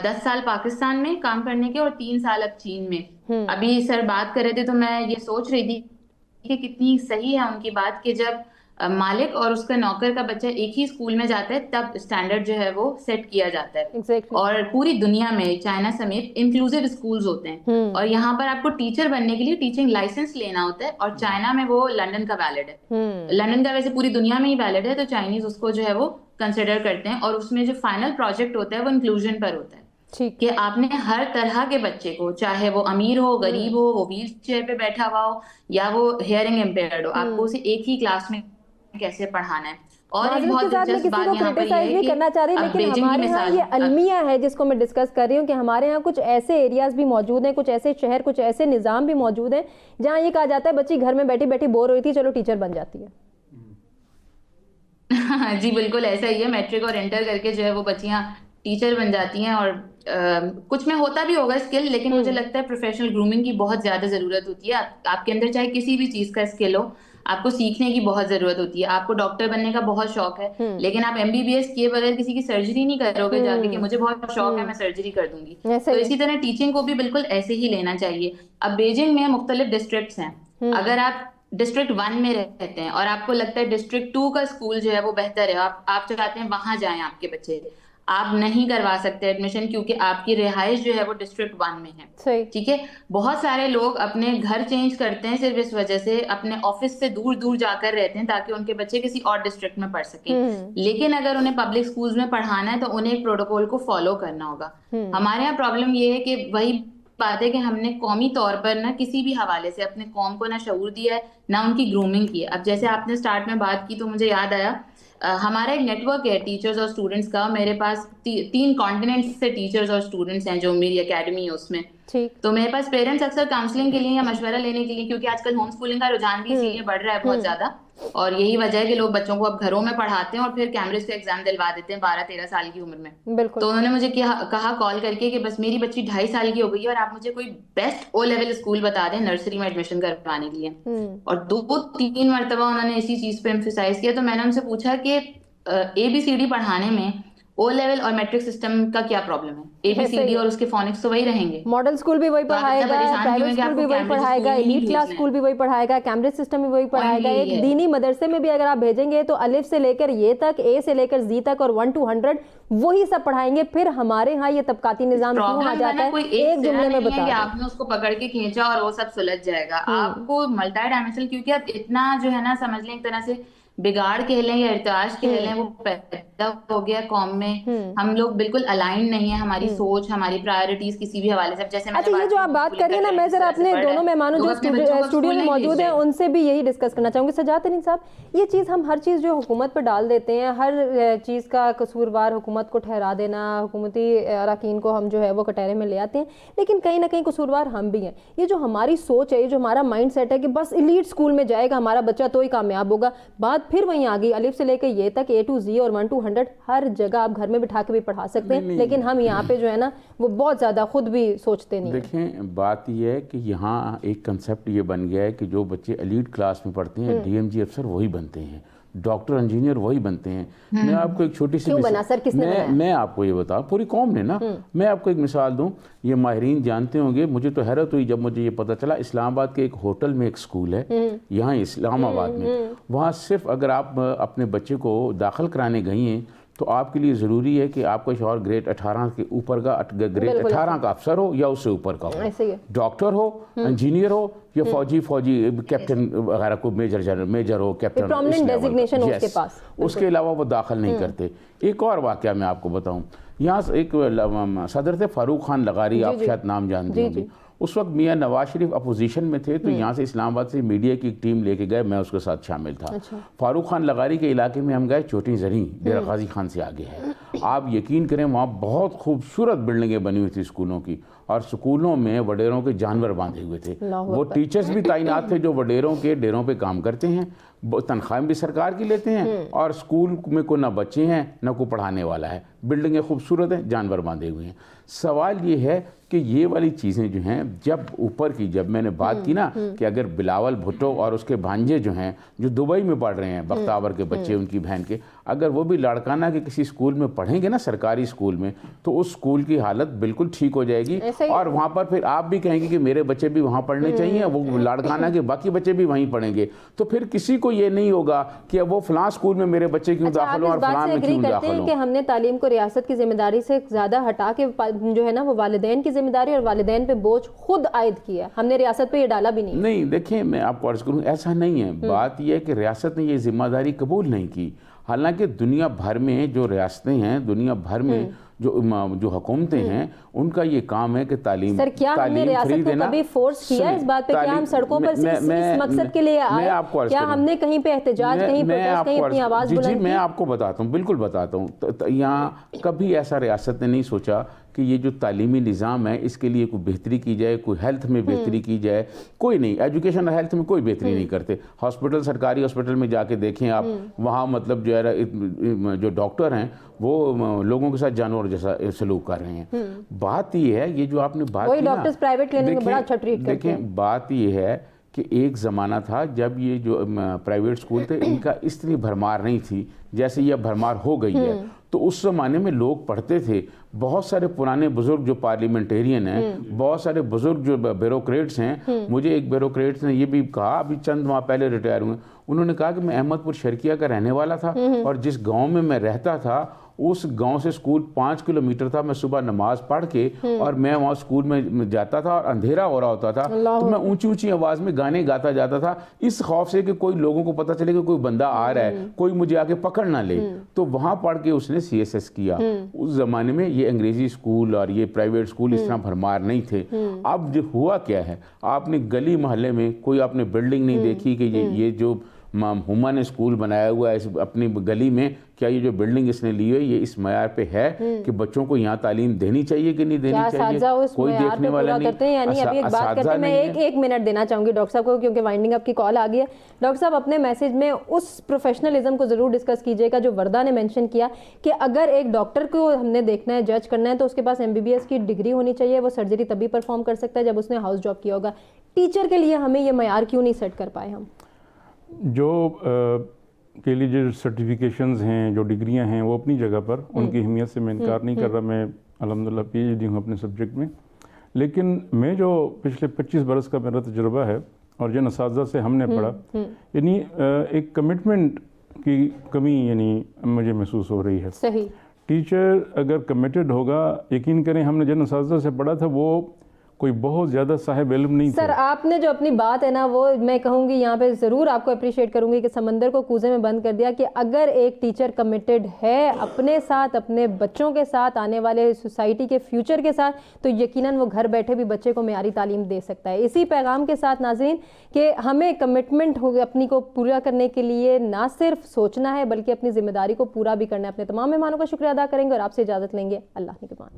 Speaker 4: 10 سال پاکستان میں کام کرنے کے اور 3 سال اب چین میں. ابھی سر بات کر رہے تھے تو میں یہ سوچ رہی تھی کہ کتنی صحیح ہے ان کی بات کہ جب مالک اور اس کا نوکر کا بچہ ایک ہی اسکول میں جاتا ہے تب اسٹینڈرڈ جو ہے وہ سیٹ کیا جاتا ہے. اور پوری دنیا میں چائنا سمیت انکلوسیو اسکولز ہوتے ہیں, اور یہاں پر آپ کو ٹیچر بننے کے لیے ٹیچنگ لائسنس لینا ہوتا ہے, اور چائنا میں وہ لنڈن کا ویلڈ ہے. لنڈن کا ویسے پوری دنیا میں ہی ویلڈ ہے, تو چائنیز اس کو جو ہے وہ کنسیڈر کرتے ہیں, اور اس میں جو فائنل پروجیکٹ ہوتا ہے وہ انکلوژن پر ہوتا ہے کہ آپ نے ہر طرح کے بچے کو, چاہے وہ امیر ہو, غریب ہو, وہ ویل چیئر پہ بیٹھا ہوا ہو یا وہ ہیئرنگ امپیئرڈ ہو, آپ کو اسے ایک ہی کلاس میں کیسے پڑھانا ہے. اور ایک بہت دلچسپ بات یہاں پر یہ ہے
Speaker 1: کرنا چاہ رہی, لیکن ہمارے یہاں یہ المیہ ہے جس کو میں ڈسکس کر رہی ہوں کہ ہمارے یہاں کچھ ایسے ایریاز بھی موجود ہیں, کچھ ایسے شہر, کچھ ایسے نظام بھی موجود ہیں جہاں یہ کہا جاتا ہے بچی گھر میں بیٹھی بیٹھی بور ہوئی تھی, چلو ٹیچر بن جاتی ہے.
Speaker 4: جی بالکل ایسا ہی ہے, میٹرک اور انٹر کر کے جو ہے وہ بچیاں ٹیچر بن جاتی ہیں. اور کچھ میں ہوتا بھی ہوگا اسکل, لیکن مجھے لگتا ہے پروفیشنل گرومنگ کی بہت زیادہ ضرورت ہوتی ہے. آپ کے اندر چاہے کسی بھی چیز کا اسکل ہو, آپ کو سیکھنے کی بہت ضرورت ہوتی ہے. آپ کو ڈاکٹر بننے کا بہت شوق ہے, لیکن آپ MBBS کیے بغیر کسی کی سرجری نہیں کرو گے جا کے کہ مجھے بہت شوق ہے میں سرجری کر دوں گی. تو اسی طرح ٹیچنگ کو بھی بالکل ایسے ہی لینا چاہیے. اب بیجنگ میں مختلف ڈسٹرکٹس ہیں, اگر آپ ڈسٹرکٹ 1 میں رہتے ہیں اور آپ کو لگتا ہے ڈسٹرکٹ 2 کا اسکول جو ہے وہ بہتر ہے, آپ چاہتے ہیں وہاں جائیں آپ کے بچے, آپ نہیں کروا سکتے ایڈمیشن کیونکہ آپ کی رہائش جو ہے وہ ڈسٹرکٹ 1 میں ہے.
Speaker 1: صحیح.
Speaker 4: ٹھیک ہے. بہت سارے لوگ اپنے گھر چینج کرتے ہیں صرف اس وجہ سے, اپنے آفس سے دور دور جا کر رہتے ہیں تاکہ ان کے بچے کسی اور ڈسٹرکٹ میں پڑھ سکیں. لیکن اگر انہیں پبلک اسکولز میں پڑھانا ہے تو انہیں ایک پروٹوکول کو فالو کرنا ہوگا. ہمارے یہاں پرابلم یہ ہے کہ وہی بات ہے کہ ہم نے قومی طور پر نہ کسی بھی حوالے سے اپنے قوم کو نہ شعور دیا ہے نہ ان کی گرومنگ کی ہے. اب جیسے آپ نے اسٹارٹ میں بات کی تو مجھے یاد آیا, ہمارا ایک نیٹ ورک ہے ٹیچرز اور اسٹوڈنٹس کا. میرے پاس 3 کانٹیننٹس سے ٹیچرز اور اسٹوڈنٹس ہیں جو میری اکیڈمی ہے اس میں. تو میرے پاس پیرنٹس اکثر کاؤنسلنگ کے لیے یا مشورہ لینے کے لیے, کیونکہ آج کل ہوم اسکولنگ کا رجحان بھی اسی لیے بڑھ رہا ہے بہت زیادہ, اور یہی وجہ ہے کہ لوگ بچوں کو اب گھروں میں پڑھاتے ہیں اور پھر کیمبرج کا ایگزام دلوا دیتے ہیں 12-13 سال کی عمر میں. تو انہوں نے مجھے کہا کال کر کے کہ بس میری بچی 2.5 سال کی ہو گئی ہے اور آپ مجھے کوئی بیسٹ او لیول اسکول بتا دیں نرسری میں ایڈمیشن کروانے کے لیے. اور 2-3 مرتبہ انہوں نے اسی چیز پہ ایمفسائز کیا. تو میں نے ان سے پوچھا کہ ABCD پڑھانے میں او لیول اور میٹرک سسٹم کا کیا پرابلم ہے؟ ABCD اور اس کے فونکس تو وہی رہیں گے.
Speaker 1: ماڈل اسکول بھی وہی پڑھائے گا, پرائیویٹ اسکول بھی وہی پڑھائے گا, ایلیٹ کلاس اسکول بھی وہی پڑھائے گا, کیمبرج سسٹم بھی وہی پڑھائے گا. ایک دینی مدرسے میں بھی اگر آپ بھیجیں گے تو الف سے لے کر یہ تک, A سے لے کر Z تک اور 1 to 100 وہی سب پڑھائیں گے. پھر ہمارے ہاں یہ طبقاتی نظام کیوں آ جاتا ہے؟ ایک جملے میں بتا دیں.
Speaker 4: آپ نے اس کو پکڑ کے کھینچا اور وہ سب سلجھ جائے گا. آپ کو ملٹی ڈائمینشنل, کیونکہ اب اتنا جو ہے نا سمجھ لیں ایک طرح سے بگاڑ کہہ لیں یا ارتعاش کہہ لیں وہ پیدا ہو گیا قوم میں. ہم لوگ بالکل الائنڈ نہیں ہیں, ہماری سوچ, ہماری پرائرٹیز کسی بھی حوالے سے. جیسے
Speaker 1: اچھا, یہ جو آپ بات کر رہے ہیں نا, میں ذرا اپنے دونوں مہمانوں جو اسٹوڈیو میں موجود ہیں ان سے بھی یہی ڈسکس کرنا چاہوں گی. سجاد ترین صاحب, یہ چیز ہم ہر چیز جو حکومت پر ڈال دیتے ہیں, ہر چیز کا قصوروار حکومت کو ٹھہرا دینا, حکومتی اراکین کو ہم جو ہے وہ کٹہرے میں لے آتے ہیں, لیکن کہیں نہ کہیں قصوروار ہم بھی ہیں. یہ جو ہماری سوچ ہے, یہ جو ہمارا مائنڈ سیٹ ہے کہ بس ایلیٹ اسکول میں جائے گا ہمارا بچہ تو ہی کامیاب ہوگا, بات پھر وہیں آ گئی, الف سے لے کے یہ تک A to Z اور 1 to 100 ہر جگہ آپ گھر میں بٹھا کے بھی پڑھا سکتے ہیں. لیکن ہم یہاں پہ جو ہے نا وہ بہت زیادہ خود بھی سوچتے نہیں.
Speaker 3: دیکھیں بات یہ ہے کہ یہاں ایک کنسیپٹ یہ بن گیا ہے کہ جو بچے ایلیٹ کلاس میں پڑھتے ہیں DMG افسر وہی بنتے ہیں, ڈاکٹر انجینئر وہی بنتے ہیں. میں آپ کو ایک چھوٹی سی میں آپ کو یہ بتاؤں, پوری قوم نے نا, میں آپ کو ایک مثال دوں, یہ ماہرین جانتے ہوں گے. مجھے تو حیرت ہوئی جب مجھے یہ پتہ چلا اسلام آباد کے ایک ہوٹل میں ایک اسکول ہے یہاں اسلام آباد میں, وہاں صرف اگر آپ اپنے بچے کو داخل کرانے گئی ہیں تو آپ کے لیے ضروری ہے کہ آپ کا شوہر گریڈ 18 کے اوپر کا, گریڈ 18 کا افسر ہو یا اس سے اوپر کا ہو, ڈاکٹر ہو, انجینئر ہو یا فوجی کیپٹن وغیرہ کو, میجر ہو, کیپٹن ہو, اس کے علاوہ وہ داخل نہیں کرتے. ایک اور واقعہ میں آپ کو بتاؤں, یہاں ایک صدر تھے فاروق خان لغاری, آپ شاید نام جانتے ہوں گے. اس وقت میاں نواز شریف اپوزیشن میں تھے, تو یہاں سے اسلام آباد سے میڈیا کی ایک ٹیم لے کے گئے, میں اس کے ساتھ شامل تھا. فاروق خان لغاری کے علاقے میں ہم گئے, چوٹی زریں ڈیرہ غازی خان سے آگے ہے. آپ یقین کریں وہاں بہت خوبصورت بلڈنگیں بنی ہوئی تھی اسکولوں کی, اور اسکولوں میں وڈیروں کے جانور باندھے ہوئے تھے. وہ ٹیچرز بھی تعینات تھے جو وڈیروں کے ڈیروں پہ کام کرتے ہیں, تنخواہیں بھی سرکار کی لیتے ہیں, اور اسکول میں کوئی نہ بچے ہیں نہ کوئی پڑھانے والا ہے, بلڈنگیں خوبصورت ہیں, جانور باندھے ہوئے ہیں. سوال یہ ہے کہ یہ والی چیزیں جو ہیں, جب اوپر کی جب میں نے بات کی نا کہ اگر بلاول بھٹو اور اس کے بھانجے جو ہیں جو دبئی میں پڑھ رہے ہیں, بختاور کے بچے ان کی بہن کے, اگر وہ بھی لاڑکانہ کے کسی اسکول میں پڑھیں گے نا, سرکاری اسکول میں, تو اس اسکول کی حالت بالکل ٹھیک ہو جائے گی. اور وہاں پر پھر آپ بھی کہیں گے کہ میرے بچے بھی وہاں پڑھنے چاہیے, وہ لاڑکانہ کے باقی بچے بھی وہیں پڑھیں گے, تو پھر کسی کو یہ نہیں ہوگا کہ وہ فلاں اسکول میں میرے بچے کیوں داخل ہوں اور فلاں میں کیوں داخل ہوں.
Speaker 1: کہ ہم نے تعلیم کو ریاست کی ذمہ داری سے زیادہ ہٹا کے جو ہے نا وہ والدین کی ذمہ داری اور والدین پہ بوجھ خود عائد کیا, ہم نے ریاست پہ یہ ڈالا بھی نہیں.
Speaker 3: دیکھیں میں آپ کو عرض کروں, ایسا نہیں ہے. بات یہ ہے کہ ریاست نے یہ ذمہ داری قبول نہیں کی. حالانکہ دنیا بھر میں جو ریاستیں ہیں, دنیا بھر میں جو حکومتیں ہیں, ان کا یہ کام ہے کہ تعلیم
Speaker 1: سر, کیا ہم نے ریاست کو کبھی فورس کیا اس بات پہ, کیا ہم سڑکوں پر اس مقصد کے لیے آئے, کیا ہم نے کہیں پہ احتجاج, کہیں پروٹیسٹ, کہیں اپنی آواز بلند کی؟
Speaker 3: میں آپ کو بتاتا ہوں, بالکل بتاتا ہوں. یہاں کبھی ایسا ریاست نے نہیں سوچا کہ یہ جو تعلیمی نظام ہے اس کے لیے کوئی بہتری کی جائے, کوئی ہیلتھ میں بہتری کی جائے. کوئی نہیں, ایجوکیشن اور ہیلتھ میں کوئی بہتری نہیں کرتے. ہاسپٹل, سرکاری ہاسپٹل میں جا کے دیکھیں آپ, وہاں مطلب جو ہے جو ڈاکٹر ہیں وہ لوگوں کے ساتھ جانور جیسا سلوک کر رہے ہیں. بات یہ ہے, یہ جو آپ نے بات کی نا, دیکھیں بات یہ ہے کہ ایک زمانہ تھا جب یہ جو پرائیویٹ اسکول تھے ان کا اس طرح بھرمار نہیں تھی جیسے یہ بھرمار ہو گئی ہے. تو اس زمانے میں لوگ پڑھتے تھے. بہت سارے پرانے بزرگ جو پارلیمنٹیرین ہیں, بہت سارے بزرگ جو بیوروکریٹس ہیں, مجھے ایک بیوروکریٹس نے یہ بھی کہا, ابھی چند ماہ پہلے ریٹائر ہوئے, انہوں نے کہا کہ میں احمد پور شرقیہ کا رہنے والا تھا, اور جس گاؤں میں رہتا تھا اس گاؤں سے اسکول 5 کلومیٹر تھا. میں صبح نماز پڑھ کے اور میں وہاں اسکول میں جاتا تھا اور اندھیرا ہو رہا ہوتا تھا, تو میں اونچی اونچی آواز میں گانے گاتا جاتا تھا اس خوف سے کہ کوئی لوگوں کو پتہ چلے کہ کوئی بندہ آ رہا ہے, کوئی مجھے آ کے پکڑ نہ لے. تو وہاں پڑھ کے اس نے CSS کیا. اس زمانے میں یہ انگریزی اسکول اور یہ پرائیویٹ اسکول اس طرح بھرمار نہیں تھے. اب جو ہوا کیا ہے, آپ نے گلی محلے میں کوئی آپ نے بلڈنگ نہیں دیکھی کہ یہ جو ہما نے اسکول بنایا ہوا ہے اپنی گلی میں, کیا یہ جو بلڈنگ اس نے لی ہے یہ اس معیار پہ ہے کہ بچوں کو یہاں تعلیم دینی چاہیے کہ نہیں دینی چاہیے, کوئی دیکھنے والا نہیں.
Speaker 1: یعنی ابھی ایک بات کرتے ہیں, میں ایک منٹ دینا چاہوں گی ڈاکٹر صاحب کو کیونکہ وائنڈنگ اپ کی کال آ گئی ہے. ڈاکٹر صاحب اپنے میسج میں اس پروفیشنلزم کو ضرور ڈسکس کیجیے گا جو وردہ نے مینشن کیا کہ اگر ایک ڈاکٹر کو ہم نے دیکھنا ہے, جج کرنا ہے, تو اس کے پاس MBBS کی ڈگری ہونی چاہیے. وہ سرجری تبھی پرفارم کر سکتا ہے جب اس نے ہاؤس جاب کیا ہوگا. ٹیچر کے لیے ہمیں یہ معیار کیوں نہیں سیٹ کر پائے ہم؟
Speaker 2: جو کے لیے جو سرٹیفیکیشنز ہیں, جو ڈگریاں ہیں, وہ اپنی جگہ پر, ان کی اہمیت سے میں انکار نہیں کر رہا. میں الحمدللہ PhD ہوں اپنے سبجیکٹ میں. لیکن میں جو پچھلے 25 برس کا میرا تجربہ ہے اور جن اساتذہ سے ہم نے پڑھا, یعنی ایک کمٹمنٹ کی کمی یعنی مجھے محسوس ہو رہی ہے.
Speaker 1: صحیح.
Speaker 2: ٹیچر اگر کمیٹڈ ہوگا, یقین کریں ہم نے جن اساتذہ سے پڑھا تھا وہ کوئی بہت زیادہ صاحب علم نہیں تھا.
Speaker 1: سر آپ نے جو اپنی بات ہے نا, وہ میں کہوں گی یہاں پہ ضرور آپ کو اپریشیٹ کروں گی کہ سمندر کو کوزے میں بند کر دیا کہ اگر ایک ٹیچر کمیٹڈ ہے اپنے ساتھ, اپنے بچوں کے ساتھ, آنے والے سوسائٹی کے فیوچر کے ساتھ, تو یقیناً وہ گھر بیٹھے بھی بچے کو معیاری تعلیم دے سکتا ہے. اسی پیغام کے ساتھ ناظرین کہ ہمیں کمٹمنٹ ہو اپنی کو پورا کرنے کے لیے نہ صرف سوچنا ہے بلکہ اپنی ذمہ داری کو پورا بھی کرنا ہے. اپنے تمام مہمانوں کا شکریہ ادا کریں گے اور آپ سے اجازت لیں گے. اللہ نگہبان.